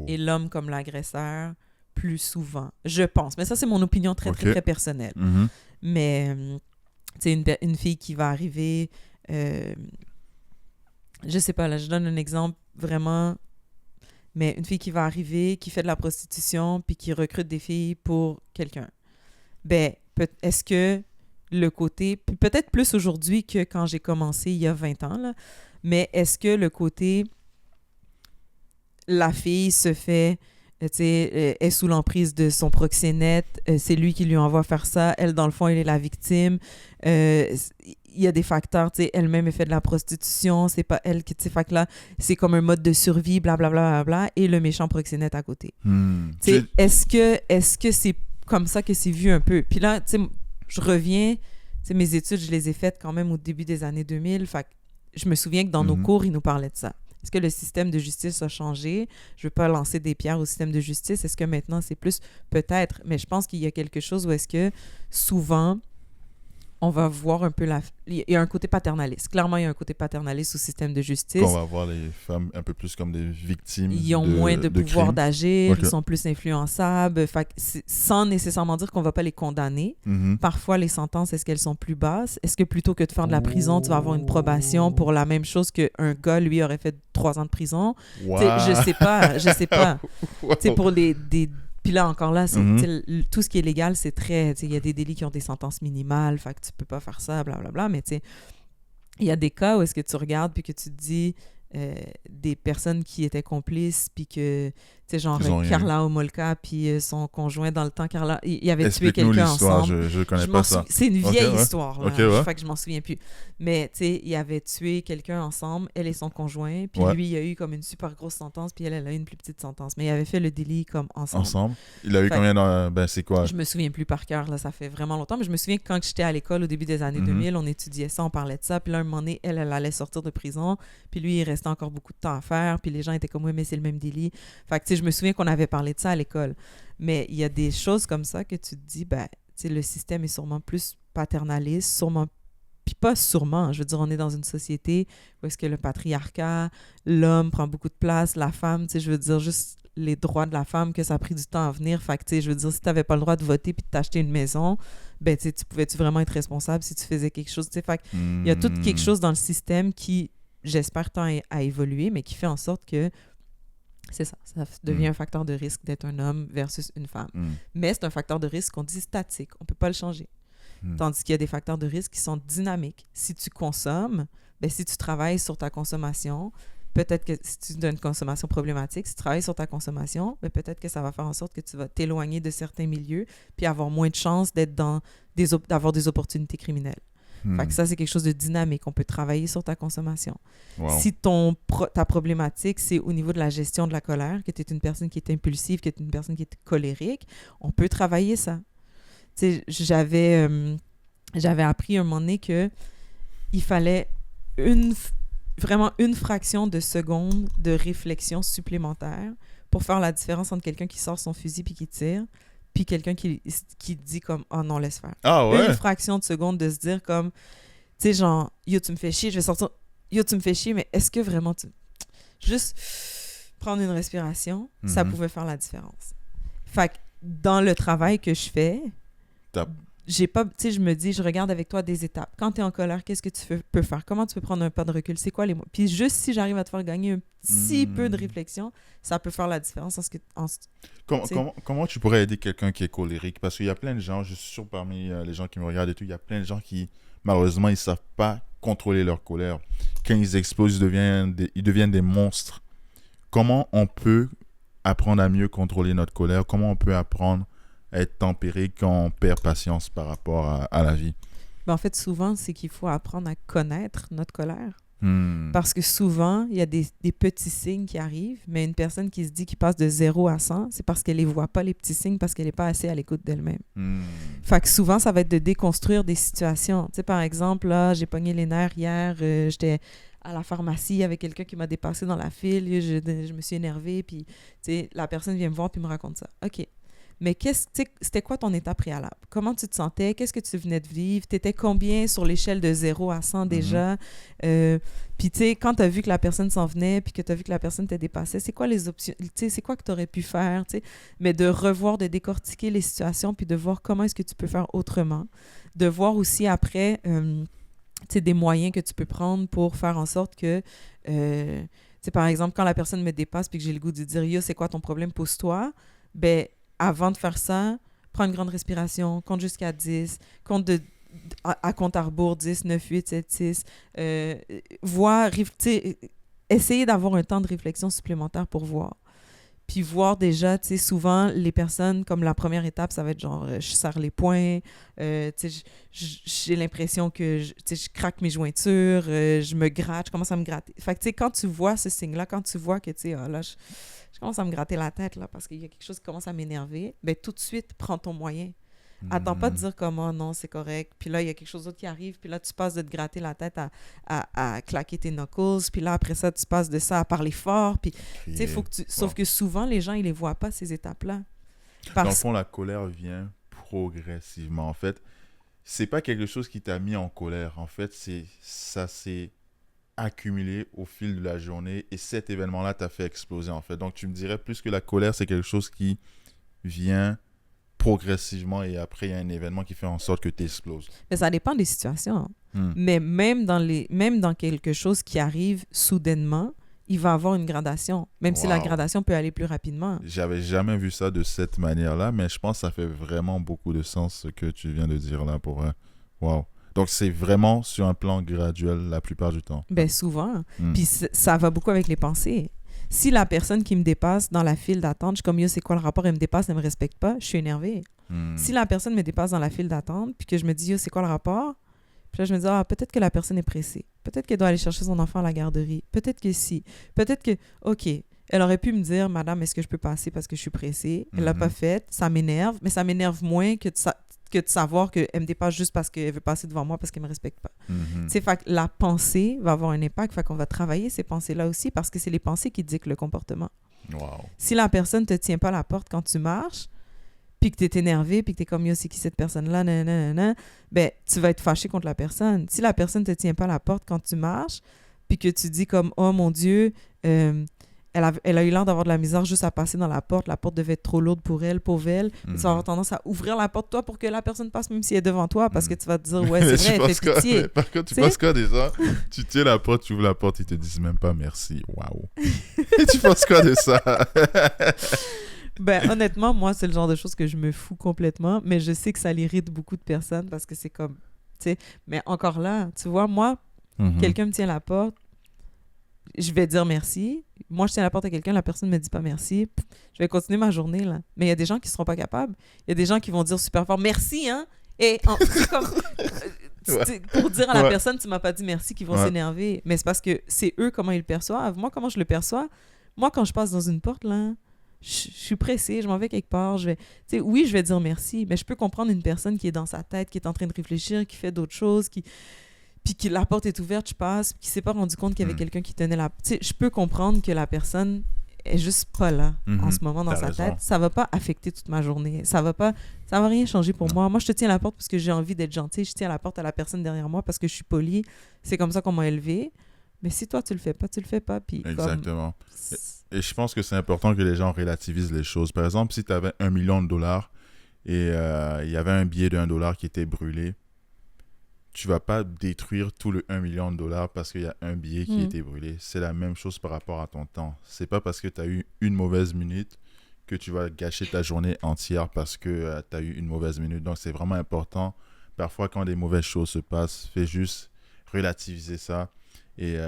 et l'homme comme l'agresseur plus souvent, je pense. Mais ça, c'est mon opinion très, très, très personnelle. Mais, tu sais, une fille qui va arriver... je sais pas, là, je donne un exemple vraiment... Mais une fille qui va arriver, qui fait de la prostitution, puis qui recrute des filles pour quelqu'un. Ben, est-ce que le côté... Peut-être plus aujourd'hui que quand j'ai commencé il y a 20 ans, là, mais est-ce que le côté... La fille se fait... Tu sais, est sous l'emprise de son proxénète, c'est lui qui lui envoie faire ça, elle, dans le fond, elle est la victime. Il y a des facteurs, tu sais, elle-même, elle fait de la prostitution, c'est pas elle qui... Tu sais, fait que là, c'est comme un mode de survie, blablabla, et le méchant proxénète à côté. Tu sais, est-ce que c'est comme ça que c'est vu un peu? Puis là, tu sais, je reviens, tu sais, mes études, je les ai faites quand même au début des années 2000. Fait que je me souviens que dans nos cours, ils nous parlaient de ça. Est-ce que le système de justice a changé? Je ne veux pas lancer des pierres au système de justice. Est-ce que maintenant, c'est plus? Peut-être, mais je pense qu'il y a quelque chose où est-ce que souvent, on va voir un peu il y a un côté paternaliste. Clairement, il y a un côté paternaliste au système de justice. On va voir les femmes un peu plus comme des victimes. Ils ont moins de pouvoir d'agir, Okay. Ils sont plus influençables. Fait que sans nécessairement dire qu'on ne va pas les condamner. Parfois, les sentences, est-ce qu'elles sont plus basses? Est-ce que plutôt que de faire de la prison, tu vas avoir une probation pour la même chose qu'un gars, lui, aurait fait 3 ans de prison? Wow. Je sais pas. Wow. Pour Puis là, encore là, tout ce qui est légal, c'est très... Il y a des délits qui ont des sentences minimales, fait que tu peux pas faire ça, blablabla. Mais tu sais, il y a des cas où est-ce que tu regardes puis que tu te dis des personnes qui étaient complices puis que, tu sais, genre Karla Homolka puis son conjoint dans le temps, Karla, il avait tué quelqu'un ensemble. Je connais pas ça. C'est une vieille histoire, là. Okay, ouais. Fait que je m'en souviens plus. Mais, tu sais, il avait tué quelqu'un ensemble, elle et son conjoint, puis lui, il a eu comme une super grosse sentence, puis elle a eu une plus petite sentence. Mais il avait fait le délit comme ensemble. Il a eu combien dans... Ben, c'est quoi? Je me souviens plus par cœur, là, ça fait vraiment longtemps, mais je me souviens que quand j'étais à l'école au début des années 2000, on étudiait ça, on parlait de ça, puis là, un moment donné, elle allait sortir de prison, puis lui, il restait encore beaucoup de temps à faire, puis les gens étaient comme, oui, mais c'est le même délit. Fait que, tu sais, je me souviens qu'on avait parlé de ça à l'école. Mais il y a des choses comme ça que tu te dis, ben, tu sais, le système est sûrement plus paternaliste, sûrement, puis pas sûrement, je veux dire, on est dans une société où est-ce que le patriarcat, l'homme prend beaucoup de place, la femme, tu sais, je veux dire, juste les droits de la femme, que ça a pris du temps à venir. Fait que, tu sais, je veux dire, si tu n'avais pas le droit de voter puis de t'acheter une maison, ben, tu sais, tu pouvais-tu vraiment être responsable si tu faisais quelque chose, tu sais. Fait il y a tout quelque chose dans le système qui, j'espère, tend à évoluer, mais qui fait en sorte que c'est ça devient un facteur de risque d'être un homme versus une femme. Mais c'est un facteur de risque qu'on dit statique, on ne peut pas le changer. Tandis qu'il y a des facteurs de risque qui sont dynamiques. Si tu consommes, ben, si tu travailles sur ta consommation, peut-être que si tu as une consommation problématique, si tu travailles sur ta consommation, ben, peut-être que ça va faire en sorte que tu vas t'éloigner de certains milieux puis avoir moins de chances d'avoir des opportunités criminelles. Fait que ça, c'est quelque chose de dynamique. On peut travailler sur ta consommation. Wow. Si ta problématique, c'est au niveau de la gestion de la colère, que tu es une personne qui est impulsive, que tu es une personne qui est colérique, on peut travailler ça. Tu sais, j'avais appris un moment donné qu'il fallait vraiment une fraction de seconde de réflexion supplémentaire pour faire la différence entre quelqu'un qui sort son fusil puis qui tire puis quelqu'un qui dit comme « Oh non, laisse faire ». Ah ouais? Une fraction de seconde de se dire comme, tu sais, genre « Yo, tu me fais chier, je vais sortir. Yo, tu me fais chier, mais est-ce que vraiment tu... » Juste prendre une respiration, ça pouvait faire la différence. Fait que dans le travail que je fais, j'ai pas, tu sais, je me dis, je regarde avec toi des étapes. Quand tu es en colère, qu'est-ce que tu peux faire? Comment tu peux prendre un pas de recul? C'est quoi les mots? Puis juste si j'arrive à te faire gagner un petit peu de réflexion, ça peut faire la différence. Comment tu pourrais aider quelqu'un qui est colérique? Parce qu'il y a plein de gens, je suis sûr parmi les gens qui me regardent et tout, il y a plein de gens qui, malheureusement, ils ne savent pas contrôler leur colère. Quand ils explosent, ils deviennent des monstres. Comment on peut apprendre à mieux contrôler notre colère? Comment on peut apprendre à être tempéré quand on perd patience par rapport à la vie? Ben en fait, souvent, c'est qu'il faut apprendre à connaître notre colère. Parce que souvent, il y a des petits signes qui arrivent, mais une personne qui se dit qu'il passe de 0 à 100, c'est parce qu'elle ne les voit pas, les petits signes, parce qu'elle n'est pas assez à l'écoute d'elle-même. Fait que souvent, ça va être de déconstruire des situations. Tu sais, par exemple, là, j'ai pogné les nerfs hier, j'étais à la pharmacie avec quelqu'un qui m'a dépassé dans la file, je me suis énervée, puis tu sais, la personne vient me voir puis me raconte ça. OK. Mais c'était quoi ton état préalable? Comment tu te sentais? Qu'est-ce que tu venais de vivre? Tu étais combien sur l'échelle de 0 à 100 déjà? Puis, tu sais, quand tu as vu que la personne s'en venait puis que tu as vu que la personne t'a dépassé, c'est quoi les options? Tu sais, c'est quoi que tu aurais pu faire? Tu sais? Mais de revoir, de décortiquer les situations puis de voir comment est-ce que tu peux faire autrement. De voir aussi après, tu sais, des moyens que tu peux prendre pour faire en sorte que... tu sais, par exemple, quand la personne me dépasse puis que j'ai le goût de dire « Yo, c'est quoi ton problème? Pose-toi. » Ben, avant de faire ça, prends une grande respiration, compte jusqu'à 10, compte à compte à rebours, 10, 9, 8, 7, 6. Essayer d'avoir un temps de réflexion supplémentaire pour voir. Puis voir déjà, tu sais, souvent, les personnes, comme la première étape, ça va être genre, je serre les poings, tu sais, j'ai l'impression que, tu sais, je craque mes jointures, je me gratte, je commence à me gratter. Fait que, tu sais, quand tu vois ce signe-là, quand tu vois que, tu sais, là, je commence à me gratter la tête, là, parce qu'il y a quelque chose qui commence à m'énerver, bien, tout de suite, prends ton moyen. Attends pas de dire comment, non, c'est correct. Puis là, il y a quelque chose d'autre qui arrive. Puis là, tu passes de te gratter la tête à claquer tes knuckles. Puis là, après ça, tu passes de ça à parler fort. Puis, tu sais, faut que tu... Sauf que souvent, les gens, ils les voient pas, ces étapes-là. Dans le fond, la colère vient progressivement. En fait, c'est pas quelque chose qui t'a mis en colère. En fait, ça s'est accumulé au fil de la journée et cet événement-là t'a fait exploser, en fait. Donc, tu me dirais plus que la colère, c'est quelque chose qui vient progressivement et après, il y a un événement qui fait en sorte que tu exploses. Mais ça dépend des situations. Mais même dans quelque chose qui arrive soudainement, il va avoir une gradation. Même si la gradation peut aller plus rapidement. J'avais jamais vu ça de cette manière-là, mais je pense que ça fait vraiment beaucoup de sens ce que tu viens de dire là pour vrai. Wow. Donc, c'est vraiment sur un plan graduel la plupart du temps. Ben souvent. Puis ça va beaucoup avec les pensées. Si la personne qui me dépasse dans la file d'attente, je suis comme, yo, c'est quoi le rapport? Elle me dépasse, elle me respecte pas, je suis énervée. Si la personne me dépasse dans la file d'attente, puis que je me dis, yo, c'est quoi le rapport? Puis là, je me dis, peut-être que la personne est pressée. Peut-être qu'elle doit aller chercher son enfant à la garderie. Peut-être que si. Peut-être que, OK, elle aurait pu me dire, madame, est-ce que je peux passer parce que je suis pressée? Elle l'a pas fait, ça m'énerve, mais ça m'énerve moins que de savoir qu'elle me dépasse juste parce qu'elle veut passer devant moi parce qu'elle me respecte pas. Tu sais, fait que la pensée va avoir un impact, fait qu'on va travailler ces pensées-là aussi parce que c'est les pensées qui dictent le comportement. Wow. Si la personne te tient pas la porte quand tu marches, puis que tu es énervé, puis que tu es comme, yo, c'est qui cette personne-là, nanana, ben, tu vas être fâché contre la personne. Si la personne te tient pas la porte quand tu marches, puis que tu dis comme, oh mon Dieu, elle a eu l'air d'avoir de la misère juste à passer dans la porte devait être trop lourde pour elle, pauvre elle. Tu vas avoir tendance à ouvrir la porte, toi, pour que la personne passe, même si elle est devant toi, parce que tu vas te dire, ouais, c'est vrai, elle fait pitié. Par contre, tu penses quoi déjà? Tu tiens la porte, tu ouvres la porte, ils te disent même pas merci. Waouh. Et tu penses quoi de ça? Ben, honnêtement, moi, c'est le genre de choses que je me fous complètement, mais je sais que ça l'irrite beaucoup de personnes parce que c'est comme, tu sais, mais encore là, tu vois, moi, quelqu'un me tient la porte, je vais dire merci. Moi, je tiens la porte à quelqu'un, la personne ne me dit pas merci. Je vais continuer ma journée, là. Mais il y a des gens qui ne seront pas capables. Il y a des gens qui vont dire super fort merci, hein? Et c'est comme. Pour dire à la personne, tu m'as pas dit merci, qui vont s'énerver. Mais c'est parce que c'est eux comment ils le perçoivent. Moi, comment je le perçois? Moi, quand je passe dans une porte, là, je suis pressée, je m'en vais quelque part. Oui, je vais dire merci, mais je peux comprendre une personne qui est dans sa tête, qui est en train de réfléchir, qui fait d'autres choses, puis que la porte est ouverte, je passe, puis qui s'est pas rendu compte qu'il y avait quelqu'un qui tenait la... Tu sais, je peux comprendre que la personne est juste pas là en ce moment dans sa tête. Ça va pas affecter toute ma journée. Ça va rien changer pour moi. Moi, je te tiens à la porte parce que j'ai envie d'être gentille. Je tiens à la porte à la personne derrière moi parce que je suis polie. C'est comme ça qu'on m'a élevée. Mais si toi, tu le fais pas. Puis exactement. Et je pense que c'est important que les gens relativisent les choses. Par exemple, si tu avais $1 million et il y avait un billet de $1 qui était brûlé, tu vas pas détruire tout le $1 million parce qu'il y a un billet qui a été brûlé. C'est la même chose par rapport à ton temps. C'est pas parce que tu as eu une mauvaise minute que tu vas gâcher ta journée entière parce que tu as eu une mauvaise minute. Donc, c'est vraiment important. Parfois, quand des mauvaises choses se passent, fais juste relativiser ça et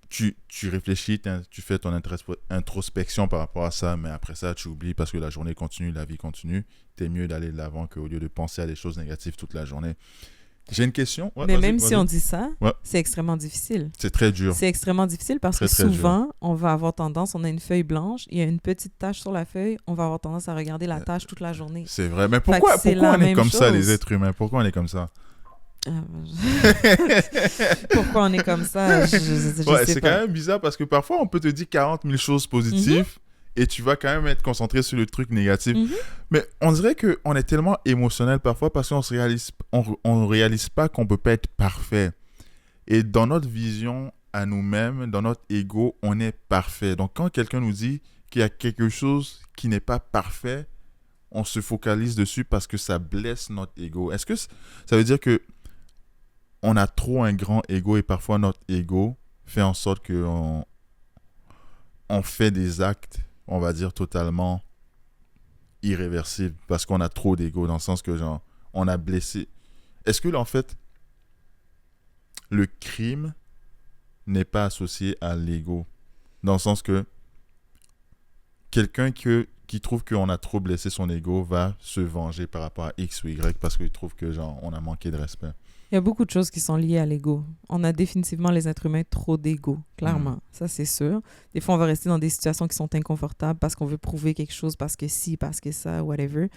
tu réfléchis, tu fais ton introspection par rapport à ça, mais après ça, tu oublies parce que la journée continue, la vie continue. T'es mieux d'aller de l'avant qu'au lieu de penser à des choses négatives toute la journée. J'ai une question. Mais même si on dit ça, c'est extrêmement difficile. C'est très dur. C'est extrêmement difficile parce que souvent, on va avoir tendance, on a une feuille blanche, il y a une petite tache sur la feuille, on va avoir tendance à regarder la tache toute la journée. C'est vrai. Mais pourquoi on est comme ça, les êtres humains? Pourquoi on est comme ça? Pourquoi on est comme ça? Je sais pas. C'est quand même bizarre parce que parfois, on peut te dire 40 000 choses positives. Et tu vas quand même être concentré sur le truc négatif. Mais on dirait qu'on est tellement émotionnel parfois parce qu'on ne réalise pas qu'on ne peut pas être parfait. Et dans notre vision à nous-mêmes, dans notre ego, on est parfait. Donc quand quelqu'un nous dit qu'il y a quelque chose qui n'est pas parfait, on se focalise dessus parce que ça blesse notre ego. Est-ce que ça veut dire qu'on a trop un grand ego et parfois notre ego fait en sorte qu'on fait des actes, on va dire, totalement irréversible parce qu'on a trop d'ego, dans le sens que, genre, on a blessé. Est-ce que, en fait, le crime n'est pas associé à l'ego? Dans le sens que quelqu'un qui trouve qu'on a trop blessé son ego va se venger par rapport à X ou Y parce qu'il trouve que, genre, on a manqué de respect. Il y a beaucoup de choses qui sont liées à l'ego. On a définitivement, les êtres humains, trop d'ego, clairement. Ça, c'est sûr. Des fois, on va rester dans des situations qui sont inconfortables parce qu'on veut prouver quelque chose, parce que si, parce que ça, whatever.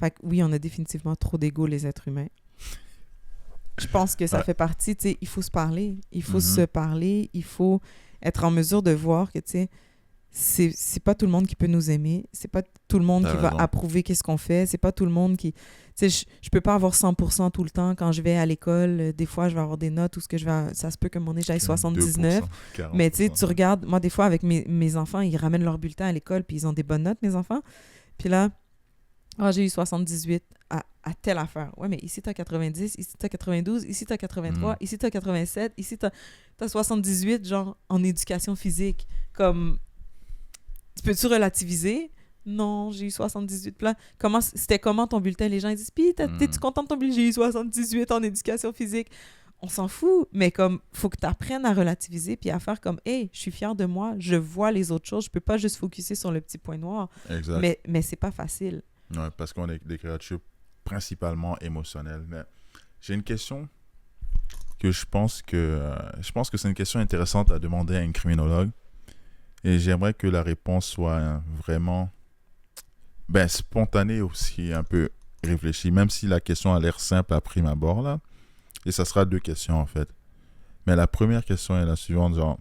Fait que oui, on a définitivement trop d'ego, les êtres humains. Je pense que ça fait partie, tu sais, il faut se parler. Il faut se parler, il faut être en mesure de voir que, tu sais, c'est pas tout le monde qui peut nous aimer, c'est pas tout le monde qui va approuver qu'est-ce qu'on fait, c'est pas tout le monde qui... Tu sais, je peux pas avoir 100% tout le temps. Quand je vais à l'école, des fois, je vais avoir des notes où ça se peut que mon nez, j'aille 79. Mais tu sais, tu regardes, moi, des fois, avec mes enfants, ils ramènent leur bulletin à l'école, puis ils ont des bonnes notes, mes enfants. Puis là, j'ai eu 78 à telle affaire. Ouais, mais ici, t'as 90, ici, t'as 92, ici, t'as 83, ici, t'as 87, ici, t'as 78, genre, en éducation physique. Comme... Tu peux-tu relativiser? Non, j'ai eu 78. Là, c'était comment ton bulletin? Les gens ils disent, puis t'es-tu content de ton bulletin? J'ai eu 78 en éducation physique. On s'en fout, mais comme, faut que tu apprennes à relativiser puis à faire comme, hey, je suis fière de moi, je vois les autres choses, je peux pas juste focuser sur le petit point noir. Exact. Mais c'est pas facile. Ouais, parce qu'on est des créatures principalement émotionnelles. Mais j'ai une question que je pense que c'est une question intéressante à demander à un criminologue. Et j'aimerais que la réponse soit vraiment spontanée aussi, un peu réfléchie, même si la question a l'air simple à prime abord, là. Et ça sera 2 questions, en fait. Mais la première question est la suivante, genre...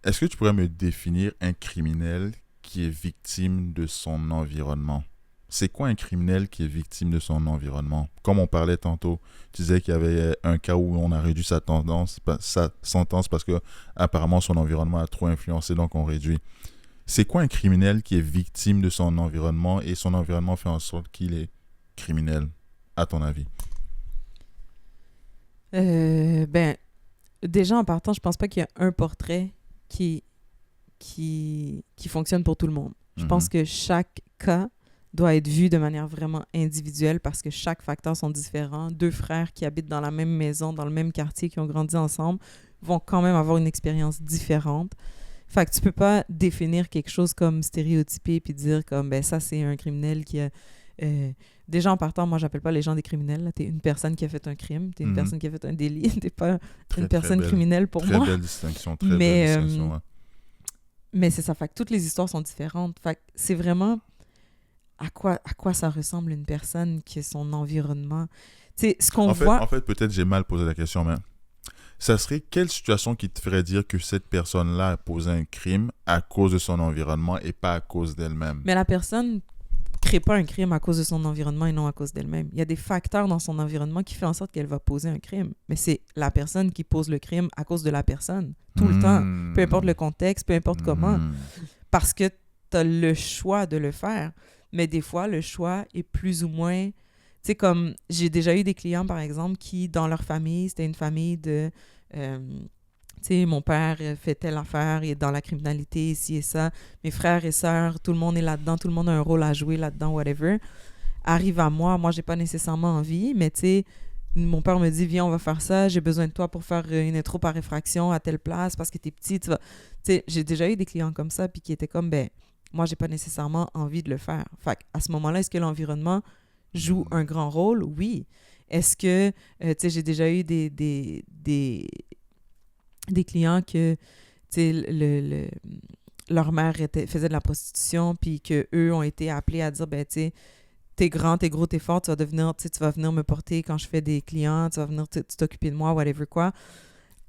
Est-ce que tu pourrais me définir un criminel qui est victime de son environnement? C'est quoi un criminel qui est victime de son environnement? Comme on parlait tantôt, tu disais qu'il y avait un cas où on a réduit sa sentence parce que apparemment son environnement a trop influencé, donc on réduit. C'est quoi un criminel qui est victime de son environnement et son environnement fait en sorte qu'il est criminel, à ton avis? Déjà en partant, je pense pas qu'il y a un portrait qui fonctionne pour tout le monde. Je pense que chaque cas doit être vu de manière vraiment individuelle parce que chaque facteur sont différents. 2 frères qui habitent dans la même maison, dans le même quartier, qui ont grandi ensemble, vont quand même avoir une expérience différente. Fait que tu peux pas définir quelque chose comme stéréotypé puis dire comme, ça, c'est un criminel qui a... déjà en partant, moi, j'appelle pas les gens des criminels. T'es une personne qui a fait un crime, t'es une personne qui a fait un délit, t'es pas une personne criminelle pour moi. Très belle distinction, très belle distinction, ouais. Mais c'est ça, fait que toutes les histoires sont différentes. Fait que c'est vraiment... À quoi ça ressemble une personne qui est son environnement. Tu sais, ce qu'on voit... En fait, peut-être j'ai mal posé la question, mais ça serait quelle situation qui te ferait dire que cette personne-là a posé un crime à cause de son environnement et pas à cause d'elle-même? Mais la personne crée pas un crime à cause de son environnement et non à cause d'elle-même. Il y a des facteurs dans son environnement qui font en sorte qu'elle va poser un crime. Mais c'est la personne qui pose le crime à cause de la personne, tout le temps. Peu importe le contexte, peu importe comment. Parce que tu as le choix de le faire. Mais des fois, le choix est plus ou moins... Tu sais, comme j'ai déjà eu des clients, par exemple, qui, dans leur famille, c'était une famille de... tu sais, mon père fait telle affaire, il est dans la criminalité, ici et ça. Mes frères et sœurs, tout le monde est là-dedans, tout le monde a un rôle à jouer là-dedans, whatever. Arrive à moi, j'ai pas nécessairement envie, mais tu sais, mon père me dit, viens, on va faire ça, j'ai besoin de toi pour faire une intro par réfraction à telle place parce que t'es petit, tu vas... Tu sais, j'ai déjà eu des clients comme ça, puis qui étaient comme, moi, j'ai pas nécessairement envie de le faire. Fait à ce moment-là, est-ce que l'environnement joue un grand rôle? Oui. Est-ce que, tu sais, j'ai déjà eu des clients que, tu sais, leur mère faisait de la prostitution, puis qu'eux ont été appelés à dire, tu sais, t'es grand, t'es gros, t'es fort, tu vas venir me porter quand je fais des clients, tu vas venir t'occuper de moi, whatever quoi.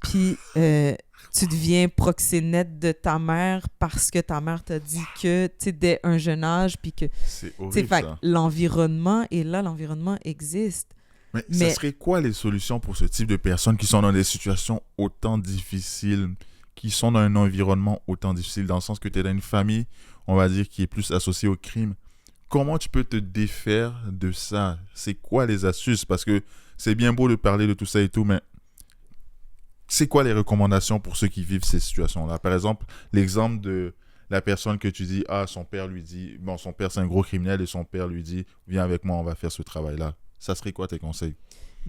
Puis tu deviens proxénète de ta mère parce que ta mère t'a dit que, tu sais, dès un jeune âge, puis que... C'est horrible, ça. L'environnement est là, l'environnement existe. Mais ça serait quoi les solutions pour ce type de personnes qui sont dans des situations autant difficiles, qui sont dans un environnement autant difficile, dans le sens que tu es dans une famille, on va dire, qui est plus associée au crime? Comment tu peux te défaire de ça? C'est quoi les astuces? Parce que c'est bien beau de parler de tout ça et tout, mais c'est quoi les recommandations pour ceux qui vivent ces situations-là? Par exemple, l'exemple de la personne que tu dis, son père lui dit, son père c'est un gros criminel et son père lui dit, viens avec moi, on va faire ce travail-là. Ça serait quoi tes conseils?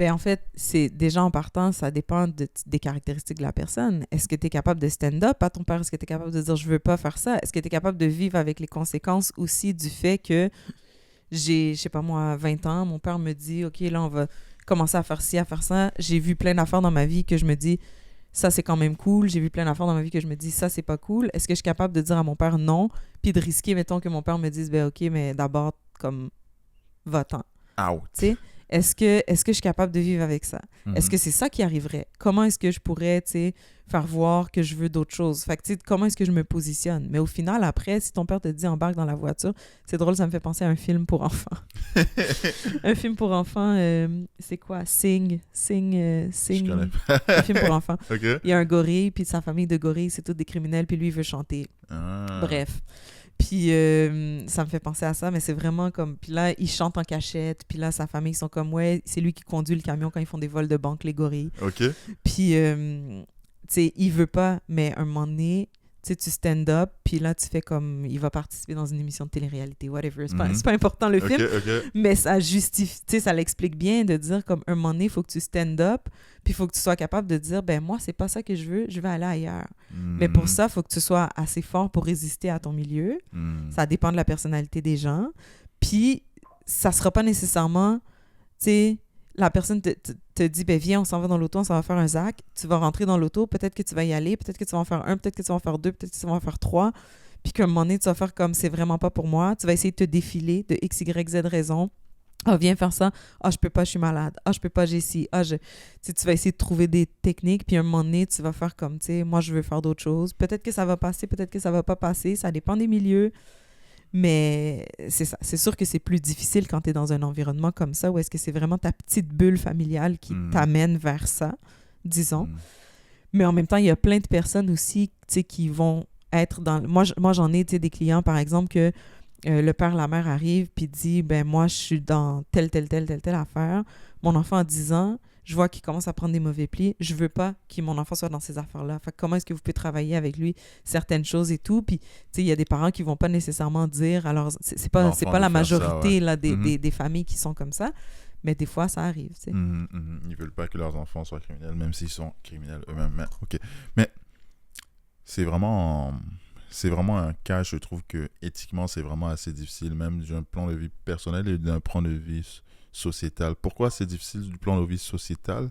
En fait, c'est déjà en partant, ça dépend des caractéristiques de la personne. Est-ce que tu es capable de stand-up à ton père? Est-ce que tu es capable de dire, je veux pas faire ça? Est-ce que tu es capable de vivre avec les conséquences aussi du fait que j'ai, je sais pas moi, 20 ans, mon père me dit, OK, là, on va commencer à faire ci, à faire ça. J'ai vu plein d'affaires dans ma vie que je me dis, ça, c'est quand même cool. J'ai vu plein d'affaires dans ma vie que je me dis, ça, c'est pas cool. Est-ce que je suis capable de dire à mon père non, puis de risquer, mettons, que mon père me dise, ben OK, mais d'abord, comme, va-t'en. Out. Tu sais, est-ce que je suis capable de vivre avec ça? Est-ce que c'est ça qui arriverait? Comment est-ce que je pourrais, tu sais, faire voir que je veux d'autres choses? Fait que, tu sais, comment est-ce que je me positionne? Mais au final, après, si ton père te dit embarque dans la voiture, c'est drôle, ça me fait penser à un film pour enfants. Un film pour enfants, c'est quoi? Sing. Je connais pas. Un film pour enfants. OK. Il y a un gorille, puis sa famille de gorilles, c'est tous des criminels, puis lui, il veut chanter. Ah. Bref. Puis ça me fait penser à ça, mais c'est vraiment comme... Puis là, ils chantent en cachette, puis là, sa famille, ils sont comme, ouais, c'est lui qui conduit le camion quand ils font des vols de banque, les gorilles. OK. Puis, tu sais, il veut pas, mais un moment donné, tu sais, tu stand up, puis là, tu fais comme... Il va participer dans une émission de télé-réalité, whatever. C'est pas important, le film, OK. mais ça justifie... Tu sais, ça l'explique bien de dire, comme, un moment donné, il faut que tu stand up, puis il faut que tu sois capable de dire, ben moi, c'est pas ça que je vais aller ailleurs. Mais pour ça, il faut que tu sois assez fort pour résister à ton milieu. Ça dépend de la personnalité des gens. Puis, ça sera pas nécessairement, tu sais, la personne te dit, ben viens, on s'en va dans l'auto, on s'en va faire un zac. Tu vas rentrer dans l'auto, peut-être que tu vas y aller, peut-être que tu vas en faire un, peut-être que tu vas en faire deux, peut-être que tu vas en faire trois. Puis qu'à un moment donné, tu vas faire comme, c'est vraiment pas pour moi. Tu vas essayer de te défiler de X, Y, Z raison. Ah, viens faire ça. Ah, je peux pas, je suis malade. Ah, je peux pas, j'ai ci. Ah, tu vas essayer de trouver des techniques, puis à un moment donné, tu vas faire comme, tu sais, moi, je veux faire d'autres choses. Peut-être que ça va passer, peut-être que ça va pas passer. Ça dépend des milieux. Mais c'est ça. C'est sûr que c'est plus difficile quand tu es dans un environnement comme ça, où est-ce que c'est vraiment ta petite bulle familiale qui t'amène vers ça, disons. Mais en même temps, il y a plein de personnes aussi, tu sais, qui vont être dans... Moi j'en ai, tu sais, des clients, par exemple, que le père, la mère arrive puis dit, ben moi, je suis dans telle affaire. Mon enfant a 10 ans, je vois qu'il commence à prendre des mauvais plis. Je veux pas que mon enfant soit dans ces affaires-là. Fait que comment est-ce que vous pouvez travailler avec lui certaines choses et tout? Puis, tu sais, il y a des parents qui vont pas nécessairement dire... Alors, c'est pas la majorité ça, ouais. là, des familles qui sont comme ça, mais des fois, ça arrive, tu sais. Ils veulent pas que leurs enfants soient criminels, même s'ils sont criminels eux-mêmes. Mais, OK. Mais c'est vraiment un cas, je trouve que éthiquement, c'est vraiment assez difficile, même d'un plan de vie personnel et d'un plan de vie sociétal. Pourquoi c'est difficile du plan de vie sociétal?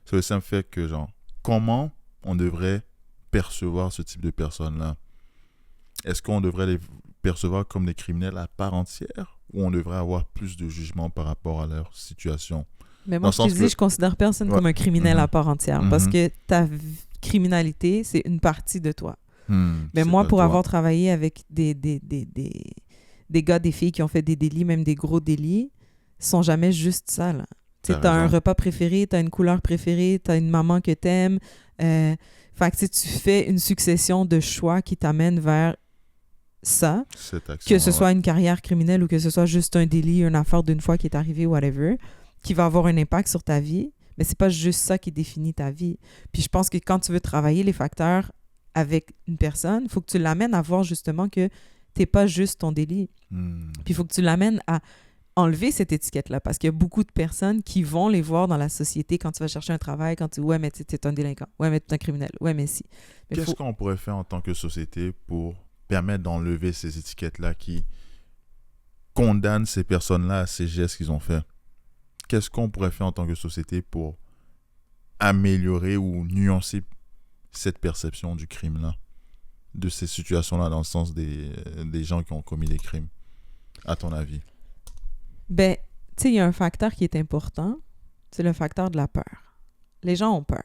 C'est le simple fait que, genre, comment on devrait percevoir ce type de personnes-là? Est-ce qu'on devrait les percevoir comme des criminels à part entière ou on devrait avoir plus de jugement par rapport à leur situation? Mais moi, je considère personne comme un criminel à part entière parce que ta criminalité, c'est une partie de toi. Mais moi, pour avoir travaillé avec des gars, des filles qui ont fait des délits, même des gros délits, sont jamais juste ça, là. Tu sais, t'as un repas préféré, t'as une couleur préférée, t'as une maman que t'aimes. Fait que tu fais une succession de choix qui t'amènent vers ça. Que ce soit une carrière criminelle ou que ce soit juste un délit, une affaire d'une fois qui est arrivée, whatever, qui va avoir un impact sur ta vie. Mais c'est pas juste ça qui définit ta vie. Puis je pense que quand tu veux travailler les facteurs avec une personne, il faut que tu l'amènes à voir justement que t'es pas juste ton délit. Puis il faut que tu l'amènes à enlever cette étiquette-là, parce qu'il y a beaucoup de personnes qui vont les voir dans la société quand tu vas chercher un travail, quand tu dis « Ouais, mais tu es un délinquant. Ouais, mais tu es un criminel. Ouais, mais si. » Qu'est-ce qu'on pourrait faire en tant que société pour permettre d'enlever ces étiquettes-là qui condamnent ces personnes-là à ces gestes qu'ils ont faits? Qu'est-ce qu'on pourrait faire en tant que société pour améliorer ou nuancer cette perception du crime-là, de ces situations-là, dans le sens des gens qui ont commis des crimes, à ton avis? Ben, tu sais, il y a un facteur qui est important, c'est le facteur de la peur. Les gens ont peur.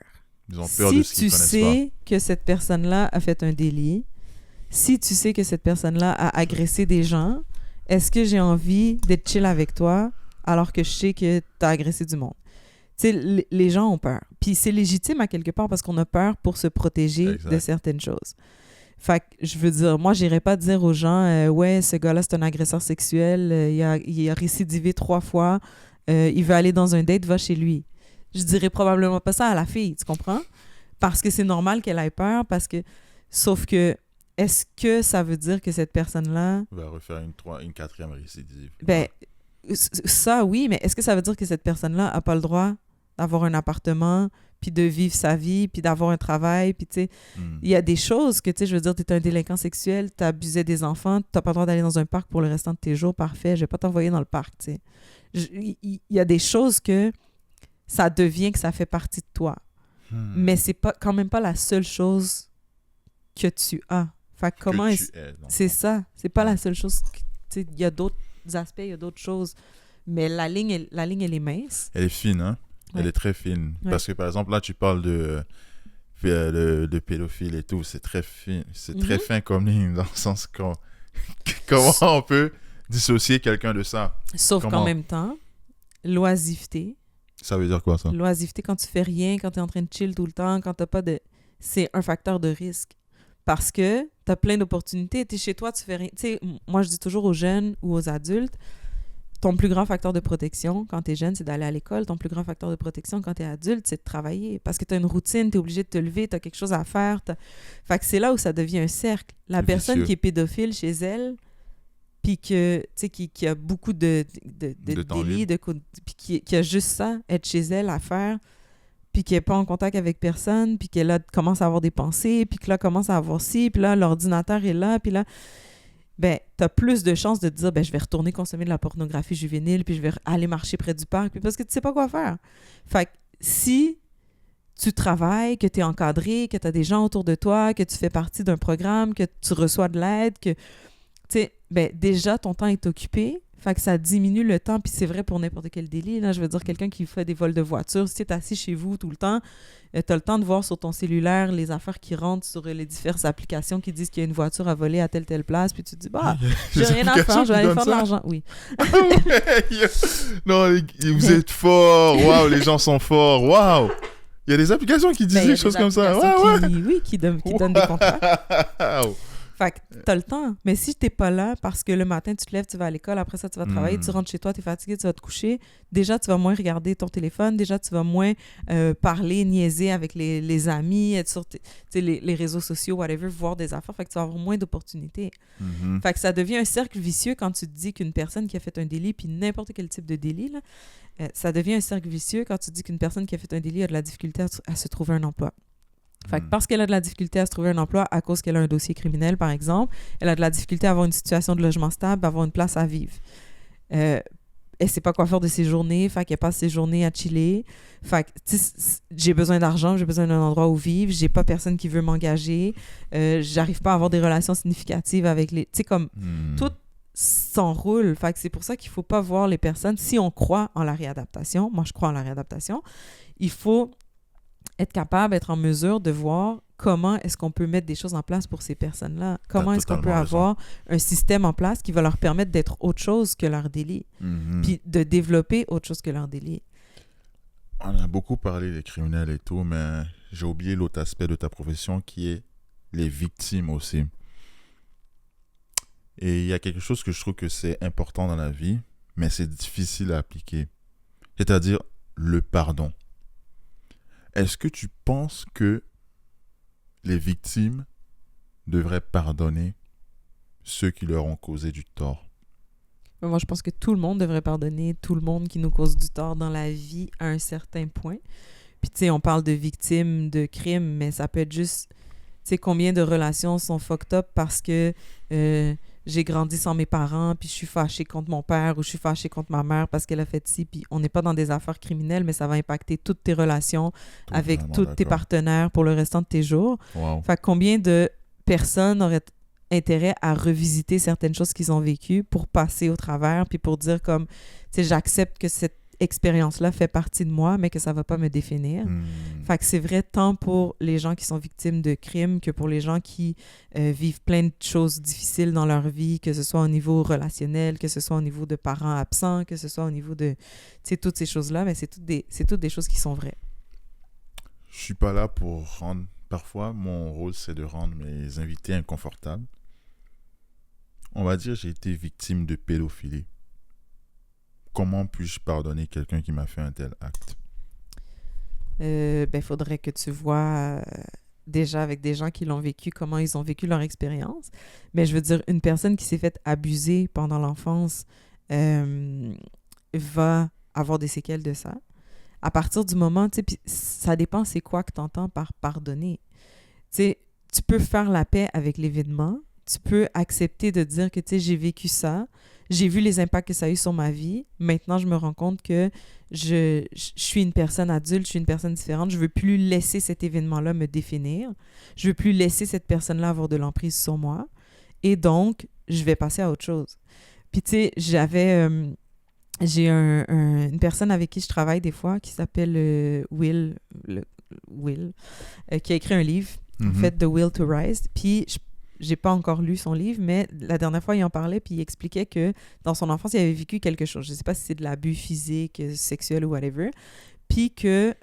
Ils ont peur de ce qu'ils connaissent pas. Si tu sais que cette personne-là a fait un délit, si tu sais que cette personne-là a agressé des gens, est-ce que j'ai envie d'être chill avec toi alors que je sais que tu as agressé du monde? Tu sais, les gens ont peur. Puis c'est légitime à quelque part parce qu'on a peur pour se protéger de certaines choses. Fait que, je veux dire, moi, j'irais pas dire aux gens ouais, ce gars-là, c'est un agresseur sexuel, il a récidivé 3 fois, il veut aller dans un date, va chez lui. Je dirais probablement pas ça à la fille, tu comprends? Parce que c'est normal qu'elle ait peur, sauf que, est-ce que ça veut dire que cette personne-là... va refaire une 4e récidive? Ben, ça, oui, mais est-ce que ça veut dire que cette personne-là a pas le droit d'avoir un appartement, puis de vivre sa vie, puis d'avoir un travail, puis tu sais, il y a des choses que, tu sais, je veux dire, tu es un délinquant sexuel, tu abusais des enfants, tu n'as pas le droit d'aller dans un parc pour le restant de tes jours, parfait, je vais pas t'envoyer dans le parc, tu sais. Il y a des choses que ça devient que ça fait partie de toi. Mais c'est pas, quand même pas la seule chose que tu as. Fait que comment Que tu es, c'est ça. C'est pas la seule chose. Il y a d'autres aspects, il y a d'autres choses. Mais la ligne, elle est mince. Elle est fine, hein? Ouais. Elle est très fine. Ouais. Parce que, par exemple, là, tu parles de pédophile et tout. C'est très fin. C'est très fin comme ligne, dans le sens que comment on peut dissocier quelqu'un de ça? Sauf Comment? qu'en même temps, l'oisiveté. Ça veut dire quoi, ça? L'oisiveté, quand tu fais rien, quand tu es en train de chill tout le temps, quand t'as pas de... C'est un facteur de risque. Parce que tu as plein d'opportunités. Tu es chez toi, tu fais rien. Tu sais, moi, je dis toujours aux jeunes ou aux adultes, ton plus grand facteur de protection quand tu es jeune, c'est d'aller à l'école. Ton plus grand facteur de protection quand tu es adulte, c'est de travailler. Parce que tu as une routine, tu es obligé de te lever, tu as quelque chose à faire. Fait que c'est là où ça devient un cercle. La personne qui est pédophile chez elle, puis qui a beaucoup de délits, puis qui a juste ça, être chez elle à faire, puis qui n'est pas en contact avec personne, puis qu'elle commence à avoir des pensées, puis que là, commence à avoir ci, puis là, l'ordinateur est là, puis là, ben, t'as plus de chances de te dire, ben, je vais retourner consommer de la pornographie juvénile, puis je vais aller marcher près du parc, puis parce que tu sais pas quoi faire. Fait que si tu travailles, que tu es encadré, que tu as des gens autour de toi, que tu fais partie d'un programme, que tu reçois de l'aide, que, tu sais, ben, déjà, ton temps est occupé. Fait que ça diminue le temps, puis c'est vrai pour n'importe quel délit. Là, je veux dire, quelqu'un qui fait des vols de voiture, si tu es assis chez vous tout le temps, tu as le temps de voir sur ton cellulaire les affaires qui rentrent sur les diverses applications qui disent qu'il y a une voiture à voler à telle place, puis tu te dis, bah, j'ai rien à faire, je vais aller faire de l'argent. Oui. Non, vous êtes forts. Waouh, les gens sont forts. Waouh. Il y a des applications qui disent des choses comme ça. Oui, qui donnent des contrats. Fait que t'as le temps. Mais si t'es pas là, parce que le matin, tu te lèves, tu vas à l'école, après ça, tu vas travailler, tu rentres chez toi, t'es fatigué, tu vas te coucher, déjà, tu vas moins regarder ton téléphone, déjà, tu vas moins parler, niaiser avec les amis, être sur les réseaux sociaux, whatever, voir des affaires. Fait que tu vas avoir moins d'opportunités. Fait que ça devient un cercle vicieux quand tu te dis qu'une personne qui a fait un délit, puis n'importe quel type de délit, là, ça devient un cercle vicieux quand tu dis qu'une personne qui a fait un délit a de la difficulté à se trouver un emploi. Fait que parce qu'elle a de la difficulté à se trouver un emploi à cause qu'elle a un dossier criminel, par exemple, elle a de la difficulté à avoir une situation de logement stable, à avoir une place à vivre. Elle sait pas quoi faire de ses journées, fait qu'elle passe ses journées à chiller. Fait que, j'ai besoin d'argent, j'ai besoin d'un endroit où vivre, j'ai pas personne qui veut m'engager, j'arrive pas à avoir des relations significatives avec les... Tu sais, comme, tout s'enroule. Fait que c'est pour ça qu'il faut pas voir les personnes... Si on croit en la réadaptation, moi je crois en la réadaptation, il faut être capable, être en mesure de voir comment est-ce qu'on peut mettre des choses en place pour ces personnes-là. Comment est-ce qu'on peut avoir un système en place qui va leur permettre d'être autre chose que leur délit, puis de développer autre chose que leur délit. On a beaucoup parlé des criminels et tout, mais j'ai oublié l'autre aspect de ta profession qui est les victimes aussi. Et il y a quelque chose que je trouve que c'est important dans la vie, mais c'est difficile à appliquer. C'est-à-dire le pardon. Est-ce que tu penses que les victimes devraient pardonner ceux qui leur ont causé du tort? Moi, je pense que tout le monde devrait pardonner tout le monde qui nous cause du tort dans la vie à un certain point. Puis, tu sais, on parle de victimes de crimes, mais ça peut être juste, tu sais, combien de relations sont fucked up parce que j'ai grandi sans mes parents, puis je suis fâchée contre mon père ou je suis fâchée contre ma mère parce qu'elle a fait ci, puis on n'est pas dans des affaires criminelles, mais ça va impacter toutes tes relations avec tous tes partenaires pour le restant de tes jours. Wow. Fait que combien de personnes auraient intérêt à revisiter certaines choses qu'ils ont vécues pour passer au travers, puis pour dire comme, tu sais, j'accepte que cette expérience-là fait partie de moi, mais que ça va pas me définir. Fait que c'est vrai tant pour les gens qui sont victimes de crimes que pour les gens qui vivent plein de choses difficiles dans leur vie, que ce soit au niveau relationnel, que ce soit au niveau de parents absents, que ce soit au niveau de, tu sais, toutes ces choses-là, mais c'est toutes des choses qui sont vraies. Je suis pas là pour rendre... Parfois, mon rôle, c'est de rendre mes invités inconfortables. On va dire j'ai été victime de pédophilie. Comment puis-je pardonner quelqu'un qui m'a fait un tel acte? Ben, faudrait que tu vois déjà avec des gens qui l'ont vécu, comment ils ont vécu leur expérience. Mais je veux dire, une personne qui s'est faite abuser pendant l'enfance va avoir des séquelles de ça. À partir du moment, tu sais, ça dépend c'est quoi que tu entends par pardonner. Tu sais, tu peux faire la paix avec l'événement, tu peux accepter de dire que, tu sais, j'ai vécu ça, j'ai vu les impacts que ça a eu sur ma vie. Maintenant, je me rends compte que je suis une personne adulte, je suis une personne différente. Je veux plus laisser cet événement-là me définir. Je veux plus laisser cette personne-là avoir de l'emprise sur moi. Et donc, je vais passer à autre chose. Puis, tu sais, j'ai une personne avec qui je travaille des fois qui s'appelle Will, qui a écrit un livre, en fait, The Will to Rise. Puis, j'ai pas encore lu son livre, mais la dernière fois, il en parlait, puis il expliquait que dans son enfance, il avait vécu quelque chose. Je sais pas si c'est de l'abus physique, sexuel ou whatever. Puis que,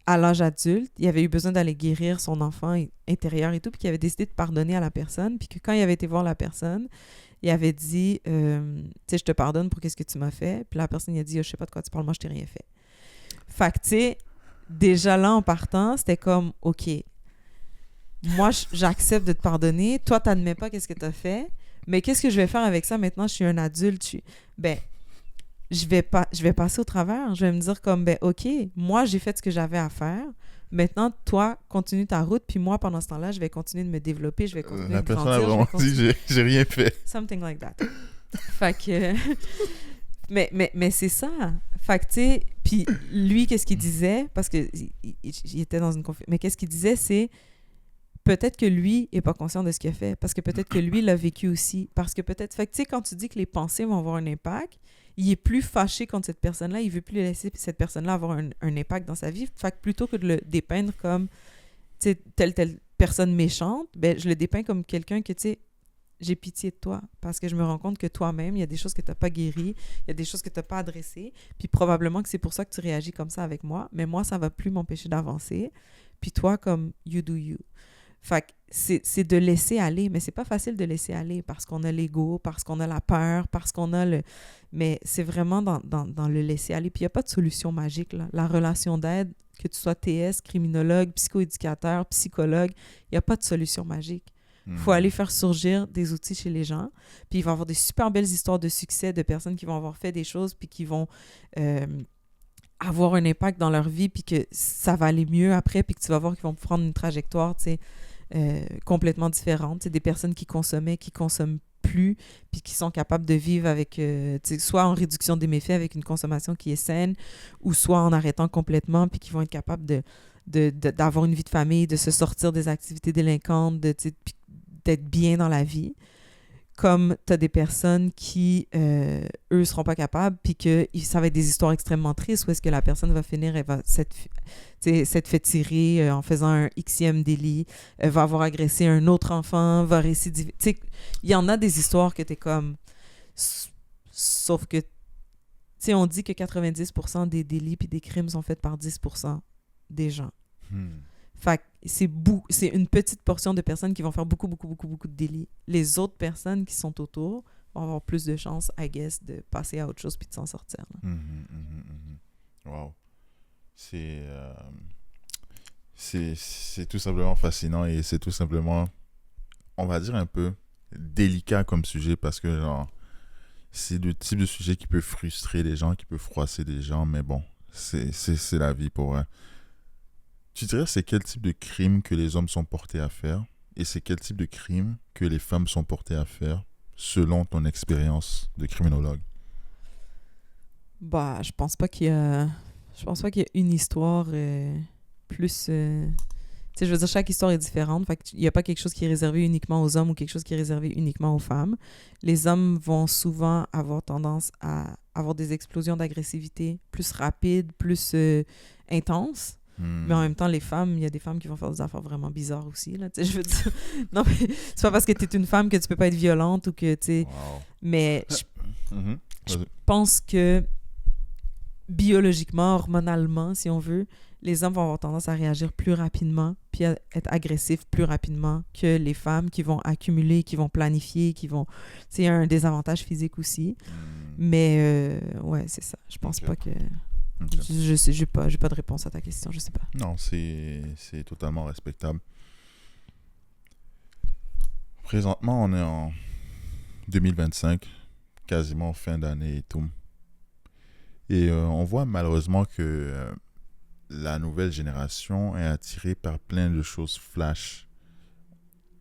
à l'âge adulte, il avait eu besoin d'aller guérir son enfant intérieur et tout, puis qu'il avait décidé de pardonner à la personne. Puis que quand il avait été voir la personne, il avait dit, tu sais, je te pardonne pour qu'est-ce que tu m'as fait. Puis la personne, il a dit, oh, je sais pas de quoi tu parles, moi, je t'ai rien fait. Fait que, tu sais, déjà là, en partant, c'était comme, OK, moi, j'accepte de te pardonner. Toi, tu n'admets pas qu'est-ce que tu as fait. Mais qu'est-ce que je vais faire avec ça maintenant? Je suis un adulte. Ben, je vais passer au travers. Je vais me dire comme, ben, OK, moi, j'ai fait ce que j'avais à faire. Maintenant, toi, continue ta route. Puis moi, pendant ce temps-là, je vais continuer de me développer. Je vais continuer de grandir. La personne a vraiment dit, j'ai rien fait. Something like that. Fait que... mais c'est ça. Fait que, tu sais... Puis lui, qu'est-ce qu'il disait? Parce qu'il était dans une conférence. Mais qu'est-ce qu'il disait, c'est... Peut-être que lui n'est pas conscient de ce qu'il a fait, parce que peut-être que lui l'a vécu aussi, parce que peut-être... Fait que, tu sais, quand tu dis que les pensées vont avoir un impact, il est plus fâché contre cette personne-là, il veut plus laisser cette personne-là avoir un impact dans sa vie. Fait que plutôt que de le dépeindre comme, tu sais, telle personne méchante, ben, je le dépeins comme quelqu'un que, tu sais, j'ai pitié de toi, parce que je me rends compte que toi-même, il y a des choses que tu n'as pas guéries, il y a des choses que tu n'as pas adressées, puis probablement que c'est pour ça que tu réagis comme ça avec moi, mais moi, ça ne va plus m'empêcher d'avancer. Puis toi, comme, you do you. Fait que c'est de laisser aller, mais c'est pas facile de laisser aller parce qu'on a l'ego, parce qu'on a la peur, parce qu'on a le... Mais c'est vraiment dans le laisser aller. Puis il n'y a pas de solution magique, là. La relation d'aide, que tu sois TS, criminologue, psychoéducateur, psychologue, il n'y a pas de solution magique. Il faut aller faire surgir des outils chez les gens. Puis il va y avoir des super belles histoires de succès de personnes qui vont avoir fait des choses puis qui vont... avoir un impact dans leur vie, puis que ça va aller mieux après, puis que tu vas voir qu'ils vont prendre une trajectoire, tu sais, complètement différente. C'est des personnes qui consommaient, qui consomment plus, puis qui sont capables de vivre avec, soit en réduction des méfaits avec une consommation qui est saine, ou soit en arrêtant complètement, puis qui vont être capables d'avoir une vie de famille, de se sortir des activités délinquantes, d'être bien dans la vie. Comme tu as des personnes qui, eux, ne seront pas capables, puis que ça va être des histoires extrêmement tristes où est-ce que la personne va finir, elle va s'être fait tirer en faisant un Xème délit, va avoir agressé un autre enfant, va récidiver. Tu sais, il y en a des histoires que tu es comme... Sauf que, tu sais, on dit que 90% des délits puis des crimes sont faits par 10% des gens. Fait que c'est une petite portion de personnes qui vont faire beaucoup de délits. Les autres personnes qui sont autour vont avoir plus de chances, I guess, de passer à autre chose puis de s'en sortir. Wow. C'est tout simplement fascinant et c'est tout simplement, on va dire, un peu délicat comme sujet parce que genre, c'est le type de sujet qui peut frustrer les gens, qui peut froisser des gens, mais bon, c'est la vie pour eux. Tu dirais c'est quel type de crime que les hommes sont portés à faire et c'est quel type de crime que les femmes sont portées à faire selon ton expérience de criminologue? Bah, je pense pas qu'il y a une histoire plus... Tu sais, je veux dire, chaque histoire est différente. Fait qu'il n'y a pas quelque chose qui est réservé uniquement aux hommes ou quelque chose qui est réservé uniquement aux femmes. Les hommes vont souvent avoir tendance à avoir des explosions d'agressivité plus rapides, plus intenses. Mais en même temps, les femmes, il y a des femmes qui vont faire des affaires vraiment bizarres aussi, là, tu sais, je veux dire... Non, mais c'est pas parce que t'es une femme que tu peux pas être violente ou que, tu sais... Wow. Mais je pense que biologiquement, hormonalement, si on veut, les hommes vont avoir tendance à réagir plus rapidement puis à être agressifs plus rapidement que les femmes qui vont accumuler, qui vont planifier, qui vont... Tu sais, il y a un désavantage physique aussi. Mais, ouais, c'est ça. Je pense pas que... Okay. Je sais, j'ai pas de réponse à ta question, je sais pas. Non, c'est totalement respectable. Présentement, on est en 2025, quasiment fin d'année et tout. Et on voit malheureusement que la nouvelle génération est attirée par plein de choses flash.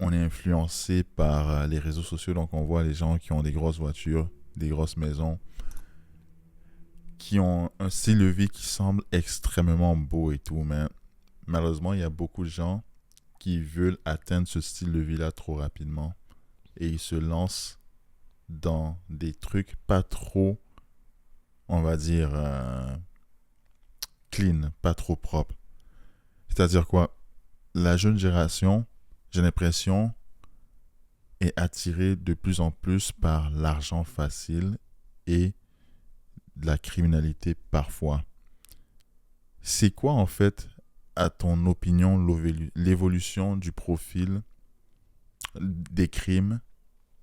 on est influencé par les réseaux sociaux, donc on voit les gens qui ont des grosses voitures, des grosses maisons, qui ont un style de vie qui semble extrêmement beau et tout, mais malheureusement, il y a beaucoup de gens qui veulent atteindre ce style de vie-là trop rapidement et ils se lancent dans des trucs pas trop, on va dire, clean, pas trop propres. C'est-à-dire quoi? La jeune génération, j'ai l'impression, est attirée de plus en plus par l'argent facile et de la criminalité parfois. C'est quoi en fait, à ton opinion, l'évolution du profil des crimes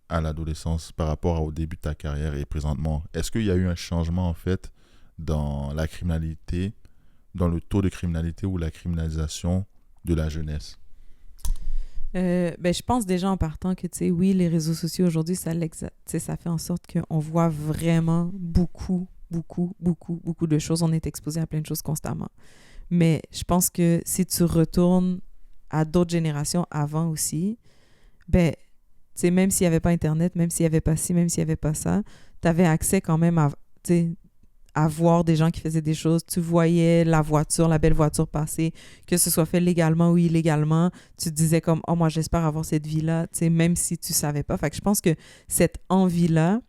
à l'adolescence par rapport au début de ta carrière et présentement? Est-ce qu'il y a eu un changement en fait dans la criminalité, dans le taux de criminalité ou la criminalisation de la jeunesse? Je pense déjà en partant que, tu sais, oui, les réseaux sociaux aujourd'hui, ça fait en sorte qu'on voit vraiment beaucoup de choses. On est exposé à plein de choses constamment. Mais je pense que si tu retournes à d'autres générations avant aussi, tu sais, même s'il n'y avait pas Internet, même s'il n'y avait pas ci, même s'il n'y avait pas ça, tu avais accès quand même à, tu sais, à voir des gens qui faisaient des choses. Tu voyais la voiture, la belle voiture passer, que ce soit fait légalement ou illégalement. Tu te disais comme, oh, moi, j'espère avoir cette vie-là, tu sais, même si tu savais pas. Fait que je pense que cette envie-là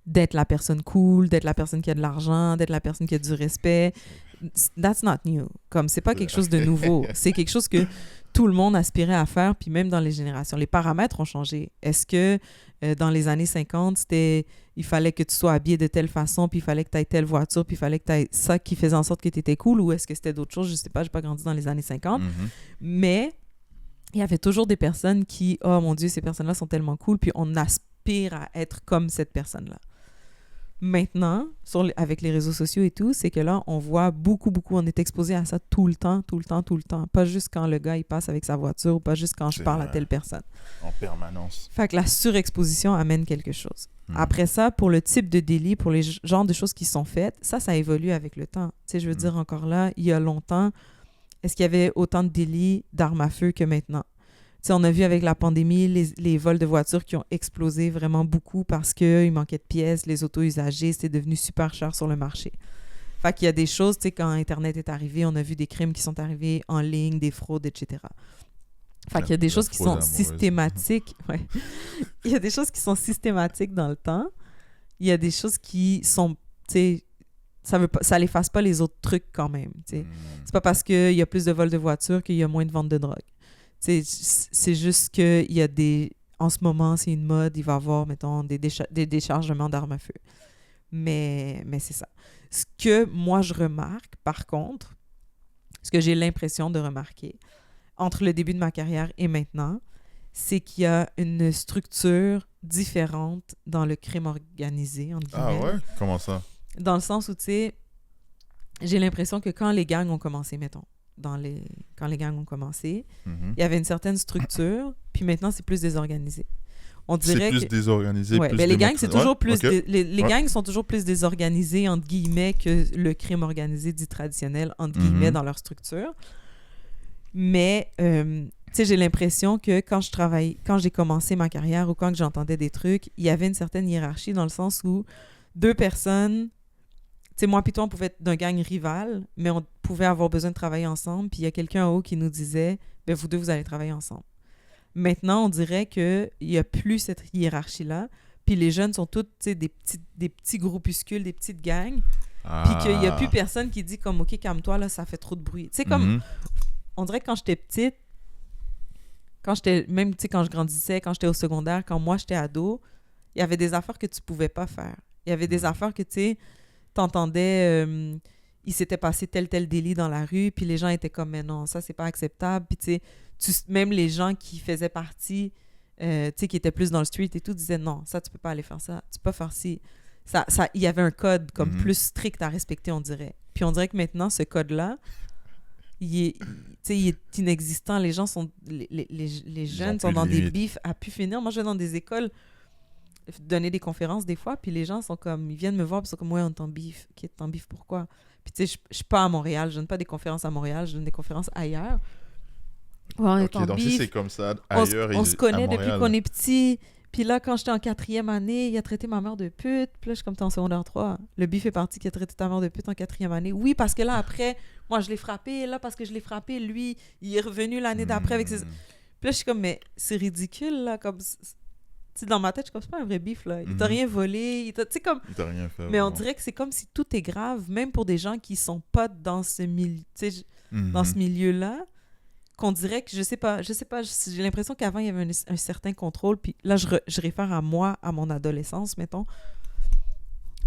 d'être la personne cool, d'être la personne qui a de l'argent, d'être la personne qui a du respect, that's not new. Comme, c'est pas quelque chose de nouveau. C'est quelque chose que tout le monde aspirait à faire, puis même dans les générations. Les paramètres ont changé. Est-ce que dans les années 50, il fallait que tu sois habillé de telle façon, puis il fallait que tu aies telle voiture, puis il fallait que tu aies ça qui faisait en sorte que tu étais cool, ou est-ce que c'était d'autres choses? Je sais pas, j'ai pas grandi dans les années 50. Mm-hmm. Mais il y avait toujours des personnes qui, oh mon Dieu, ces personnes-là sont tellement cool, puis on aspire à être comme cette personne-là. Maintenant, avec les réseaux sociaux et tout, c'est que là, on voit beaucoup, on est exposé à ça tout le temps. Pas juste quand le gars, il passe avec sa voiture ou pas juste quand je parle à telle personne. En permanence. Fait que la surexposition amène quelque chose. Après ça, pour le type de délit, pour les genres de choses qui sont faites, ça évolue avec le temps. Tu sais, je veux dire, encore là, il y a longtemps, est-ce qu'il y avait autant de délits d'armes à feu que maintenant? T'sais, on a vu avec la pandémie les vols de voitures qui ont explosé vraiment beaucoup parce qu'il manquait de pièces, les autos usagées, c'est devenu super cher sur le marché. Fait qu'il y a des choses, tu sais, quand Internet est arrivé, on a vu des crimes qui sont arrivés en ligne, des fraudes, etc. Fait qu'il y a des choses qui sont systématiques. Ouais. Il y a des choses qui sont systématiques dans le temps. Il y a des choses qui sont, tu sais, ça n'efface pas les autres trucs quand même. C'est pas parce qu'il y a plus de vols de voitures qu'il y a moins de ventes de drogue. C'est juste qu'il y a en ce moment, c'est une mode, il va y avoir, mettons, des déchargements d'armes à feu. Mais c'est ça. Ce que moi, je remarque, par contre, ce que j'ai l'impression de remarquer, entre le début de ma carrière et maintenant, c'est qu'il y a une structure différente dans le crime organisé, entre guillemets. Ah ouais? Comment ça? Dans le sens où, tu sais, j'ai l'impression que quand les gangs ont commencé, mettons, quand les gangs ont commencé, il y avait une certaine structure, puis maintenant, c'est plus désorganisé. On dirait c'est plus désorganisé, ouais, plus les gangs, c'est toujours plus... Okay. Les gangs sont toujours plus désorganisés, entre guillemets, que le crime organisé dit traditionnel, entre guillemets, dans leur structure. Mais, tu sais, j'ai l'impression que quand j'ai commencé ma carrière ou quand j'entendais des trucs, il y avait une certaine hiérarchie dans le sens où deux personnes... Tu sais, moi puis toi, on pouvait être d'un gang rival, mais on pouvait avoir besoin de travailler ensemble. Puis il y a quelqu'un en haut qui nous disait, ben vous deux, vous allez travailler ensemble. Maintenant, on dirait qu'il n'y a plus cette hiérarchie-là. Puis les jeunes sont tous, tu sais, des petits groupuscules, des petites gangs. Puis qu'il n'y a plus personne qui dit comme, OK, calme-toi, là, ça fait trop de bruit. Tu sais, comme, on dirait que quand j'étais petite, même, tu sais, quand je grandissais, quand j'étais au secondaire, quand moi, j'étais ado, il y avait des affaires que tu pouvais pas faire. Il y avait des affaires que, tu sais, t'entendais, il s'était passé tel délit dans la rue, puis les gens étaient comme, mais non, ça, c'est pas acceptable. Puis, tu sais, même les gens qui faisaient partie, tu sais, qui étaient plus dans le street et tout, disaient, non, ça, tu peux pas aller faire ça, tu peux pas faire ci. Il y avait un code comme plus strict à respecter, on dirait. Puis on dirait que maintenant, ce code-là, il est inexistant. Les gens sont... Les jeunes sont dans des bifs à pu finir. Moi, je vais dans des écoles donner des conférences des fois, puis les gens sont comme... Ils viennent me voir, puis ils sont comme, ouais, on est en bif. OK, t'es en bif, pourquoi? Puis tu sais, je suis pas à Montréal, je donne pas des conférences à Montréal, je donne des conférences ailleurs. Ouais, on est Ok, en donc si bif. c'est comme ça On, se- ailleurs on se à connaît depuis Montréal. qu'on est petit. Puis là, quand j'étais en 4e année, il a traité ma mère de pute. Puis là, je suis comme t'es en secondaire 3. Le bif est parti qui a traité ta mère de pute en 4e année. Oui, parce que là, après, moi, je l'ai frappé. Là, parce que je l'ai frappé, lui, il est revenu l'année d'après avec ses... Puis là, je suis comme, mais c'est ridicule, là. Comme... Tu sais, dans ma tête, je suis comme, c'est pas un vrai bif, là. Il t'a rien volé. Tu sais, comme... Il t'a rien fait. Mais on Vraiment. dirait que c'est comme si tout est grave, même pour des gens qui sont pas dans ce milieu... Tu sais, dans ce milieu-là, qu'on dirait que, je sais pas, j'ai l'impression qu'avant, il y avait un certain contrôle, puis là, je réfère à moi, à mon adolescence, mettons.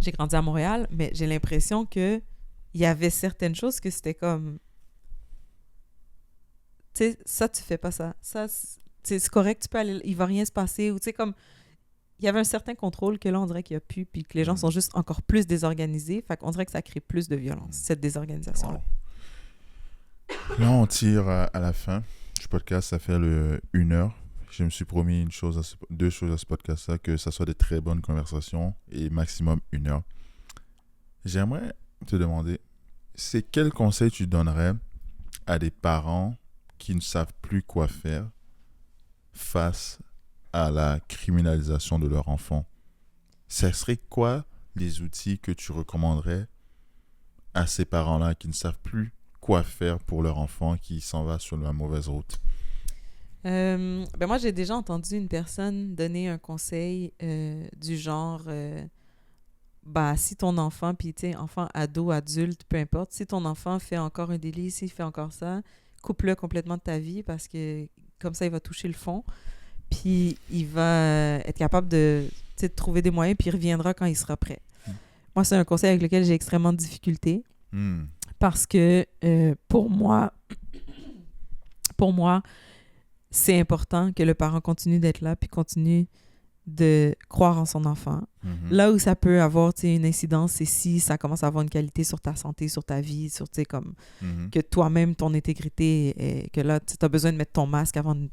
J'ai grandi à Montréal, mais j'ai l'impression que il y avait certaines choses que c'était comme, tu sais, ça, tu fais pas ça. Ça, c'est correct, tu peux aller, il va rien se passer, ou tu sais, comme, il y avait un certain contrôle que là, on dirait qu'il y a plus, puis que les gens sont juste encore plus désorganisés, fait qu'on dirait que ça crée plus de violence, cette désorganisation-là. Wow. Là, on tire à la fin du podcast. Ça fait 1 heure. Je me suis promis deux choses à ce podcast-là, que ça soit des très bonnes conversations et maximum 1 heure. J'aimerais te demander, c'est quel conseil tu donnerais à des parents qui ne savent plus quoi faire face à la criminalisation de leur enfant? Ce serait quoi les outils que tu recommanderais à ces parents-là qui ne savent plus quoi faire pour leur enfant qui s'en va sur la mauvaise route? Ben moi, j'ai déjà entendu une personne donner un conseil du genre, bah, si ton enfant, puis tu sais, enfant, ado, adulte, peu importe, si ton enfant fait encore un délit, s'il fait encore ça, coupe-le complètement de ta vie parce que comme ça, il va toucher le fond. Puis il va être capable de, tu sais, de trouver des moyens, puis il reviendra quand il sera prêt. Moi, c'est un conseil avec lequel j'ai extrêmement de difficulté parce que pour moi, c'est important que le parent continue d'être là puis continue de croire en son enfant. Là où ça peut avoir une incidence, c'est si ça commence à avoir une qualité sur ta santé, sur ta vie, sur comme que toi-même, ton intégrité, et que là, tu as besoin de mettre ton masque avant de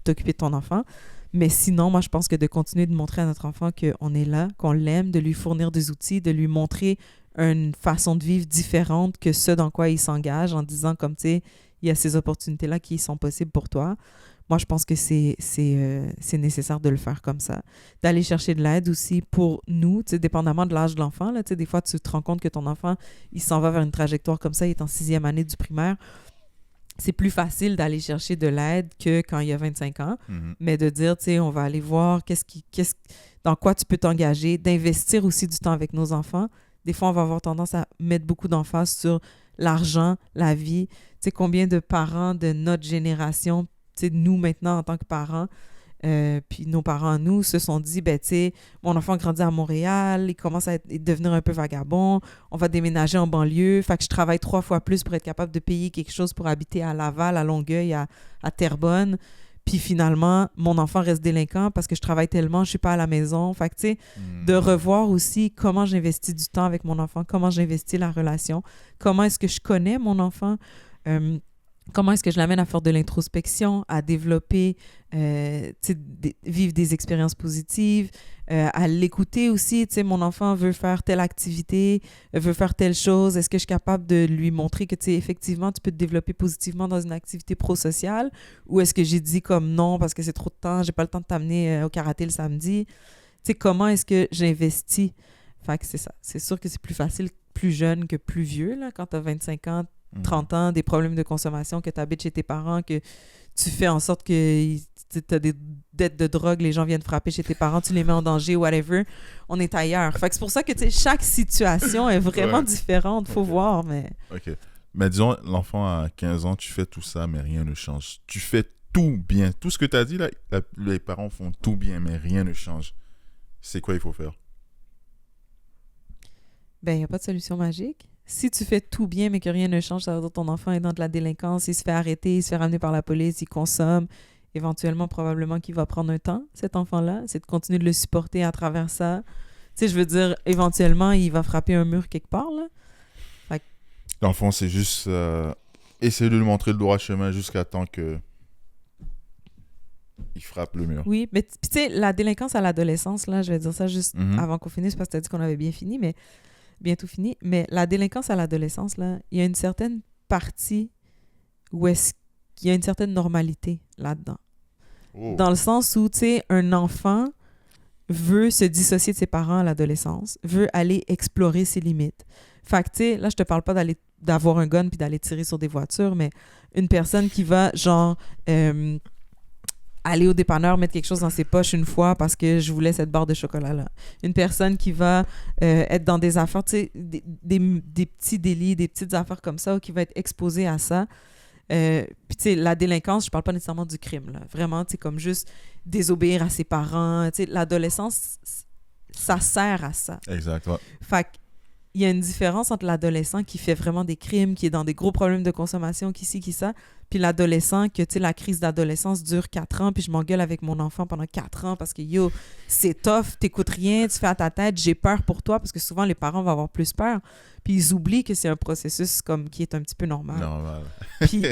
t'occuper de ton enfant. Mais sinon, moi, je pense que de continuer de montrer à notre enfant qu'on est là, qu'on l'aime, de lui fournir des outils, de lui montrer une façon de vivre différente que ce dans quoi il s'engage, en disant comme, tu sais, il y a ces opportunités-là qui sont possibles pour toi. Moi, je pense que c'est nécessaire de le faire comme ça. D'aller chercher de l'aide aussi pour nous, tu sais, dépendamment de l'âge de l'enfant. Là, tu sais, des fois, tu te rends compte que ton enfant, il s'en va vers une trajectoire comme ça, il est en 6e année du primaire. C'est plus facile d'aller chercher de l'aide que quand il y a 25 ans, mais de dire, tu sais, on va aller voir dans quoi tu peux t'engager, d'investir aussi du temps avec nos enfants. Des fois, on va avoir tendance à mettre beaucoup d'emphase sur l'argent, la vie. Tu sais, combien de parents de notre génération, tu sais, nous maintenant en tant que parents, puis nos parents, nous, se sont dit, ben, tu sais, mon enfant grandit à Montréal, il commence à devenir un peu vagabond, on va déménager en banlieue, fait que je travaille 3 fois plus pour être capable de payer quelque chose pour habiter à Laval, à Longueuil, à Terrebonne. Puis finalement, mon enfant reste délinquant parce que je travaille tellement, je suis pas à la maison. Fait que, tu sais, de revoir aussi comment j'investis du temps avec mon enfant, comment j'investis la relation, comment est-ce que je connais mon enfant, comment est-ce que je l'amène à faire de l'introspection, à développer, vivre des expériences positives, à l'écouter aussi. Tu sais, mon enfant veut faire telle activité, veut faire telle chose. Est-ce que je suis capable de lui montrer que, tu sais, effectivement, tu peux te développer positivement dans une activité pro-sociale? Ou est-ce que j'ai dit comme non parce que c'est trop de temps, j'ai pas le temps de t'amener au karaté le samedi? Tu sais, comment est-ce que j'investis? Fait que c'est ça. C'est sûr que c'est plus facile plus jeune que plus vieux, là, quand tu as 25 ans, 30 ans, des problèmes de consommation, que tu habites chez tes parents, que tu fais en sorte que tu as des dettes de drogue, les gens viennent frapper chez tes parents, tu les mets en danger, whatever. On est ailleurs. Fait que c'est pour ça que chaque situation est vraiment différente. Faut voir, mais... OK. Mais disons, l'enfant à 15 ans, tu fais tout ça, mais rien ne change. Tu fais tout bien. Tout ce que tu as dit, là, les parents font tout bien, mais rien ne change. C'est quoi il faut faire? Ben, il n'y a pas de solution magique. Si tu fais tout bien, mais que rien ne change, ça veut dire que ton enfant est dans de la délinquance, il se fait arrêter, il se fait ramener par la police, il consomme. Éventuellement, probablement qu'il va prendre un temps, cet enfant-là. C'est de continuer de le supporter à travers ça. Tu sais, je veux dire, éventuellement, il va frapper un mur quelque part, là. Fait... L'enfant, c'est juste essayer de lui montrer le droit chemin jusqu'à temps que il frappe le mur. Oui, mais tu sais, la délinquance à l'adolescence, là, je vais dire ça juste avant qu'on finisse, parce que tu as dit qu'on avait bien fini, mais bientôt fini. Mais la délinquance à l'adolescence, là, il y a une certaine partie où est-ce qu'il y a une certaine normalité là-dedans. Oh. Dans le sens où, tu sais, un enfant veut se dissocier de ses parents à l'adolescence, veut aller explorer ses limites. Fait que, tu sais, là, je te parle pas d'avoir un gun puis d'aller tirer sur des voitures, mais une personne qui va, genre, aller au dépanneur, mettre quelque chose dans ses poches une fois parce que je voulais cette barre de chocolat-là. Une personne qui va être dans des affaires, tu sais, des petits délits, des petites affaires comme ça, ou qui va être exposée à ça. Puis, tu sais, la délinquance, je parle pas nécessairement du crime, là. Vraiment, tu sais, comme juste désobéir à ses parents. Tu sais, l'adolescence, ça sert à ça. Exact, ouais. Fait qu'il y a une différence entre l'adolescent qui fait vraiment des crimes, qui est dans des gros problèmes de consommation, qui ci, qui ça, puis l'adolescent que, tu sais, la crise d'adolescence dure 4 ans, puis je m'engueule avec mon enfant pendant 4 ans parce que, yo, c'est tough, t'écoutes rien, tu fais à ta tête, j'ai peur pour toi, parce que souvent, les parents vont avoir plus peur. Puis ils oublient que c'est un processus comme qui est un petit peu normal. Normal. Puis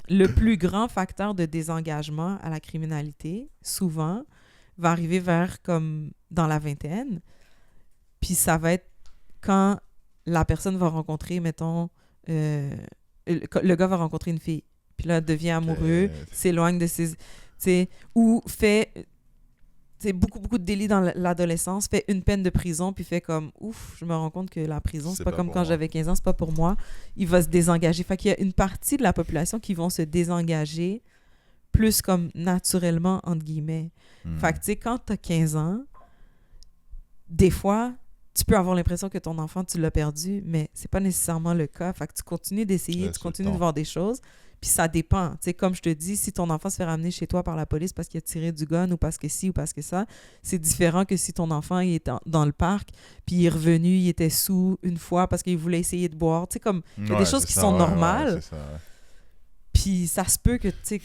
le plus grand facteur de désengagement à la criminalité, souvent, va arriver vers comme dans la vingtaine. Puis ça va être quand la personne va rencontrer, mettons, le gars va rencontrer une fille. Puis là, devient amoureux, s'éloigne de ses... Tu sais, ou fait... beaucoup de délits dans l'adolescence, fait une peine de prison, puis fait comme, ouf, je me rends compte que la prison, c'est pas comme quand j'avais 15 ans, c'est pas pour moi. Il va se désengager. Fait qu'il y a une partie de la population qui vont se désengager plus comme naturellement, entre guillemets. Fait que, tu sais, quand t'as 15 ans, des fois, tu peux avoir l'impression que ton enfant, tu l'as perdu, mais c'est pas nécessairement le cas. Fait que tu continues d'essayer, tu continues de voir des choses. Puis ça dépend. Tu sais, comme je te dis, si ton enfant se fait ramener chez toi par la police parce qu'il a tiré du gun ou parce que ci ou parce que ça, c'est différent que si ton enfant il est dans le parc, puis il est revenu, il était sous une fois parce qu'il voulait essayer de boire. Tu sais, comme, il y a des choses qui sont normales. Ouais, c'est ça, ouais. Puis ça se peut que, tu sais,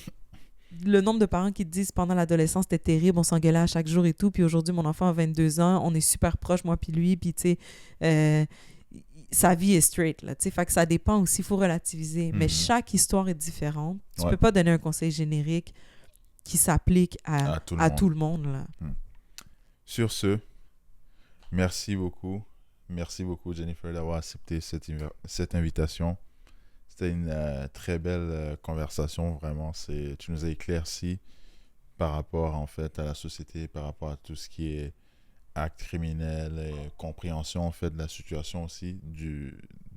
le nombre de parents qui te disent pendant l'adolescence, c'était terrible, on s'engueulait à chaque jour et tout, puis aujourd'hui, mon enfant a 22 ans, on est super proches, moi puis lui, puis tu sais... sa vie est straight, là, tu sais, fait que ça dépend aussi, il faut relativiser. Mais chaque histoire est différente. Tu peux pas donner un conseil générique qui s'applique à tout le monde, là. Sur ce, merci beaucoup. Merci beaucoup, Jennifer, d'avoir accepté cette invitation. C'était une très belle conversation, vraiment. Tu nous as éclairci par rapport, en fait, à la société, par rapport à tout ce qui est actes criminels et compréhension en fait de la situation aussi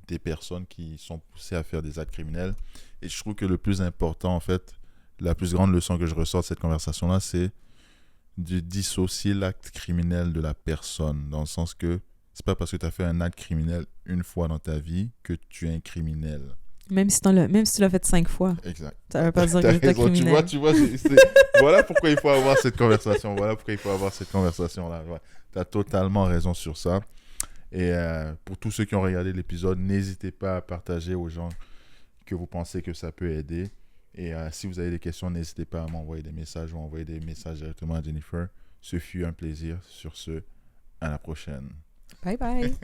des personnes qui sont poussées à faire des actes criminels. Et je trouve que le plus important en fait, la plus grande leçon que je ressors de cette conversation là, c'est de dissocier l'acte criminel de la personne, dans le sens que c'est pas parce que tu as fait un acte criminel une fois dans ta vie que tu es un criminel. Même si tu l'as fait 5 fois. Exact. Ça veut pas dire que tu es criminel. Tu vois voilà pourquoi il faut avoir cette conversation. Voilà pourquoi il faut avoir cette conversation-là. Ouais. Tu as totalement raison sur ça. Et pour tous ceux qui ont regardé l'épisode, n'hésitez pas à partager aux gens que vous pensez que ça peut aider. Et si vous avez des questions, n'hésitez pas à m'envoyer des messages ou envoyer des messages directement à Jennifer. Ce fut un plaisir. Sur ce, à la prochaine. Bye bye.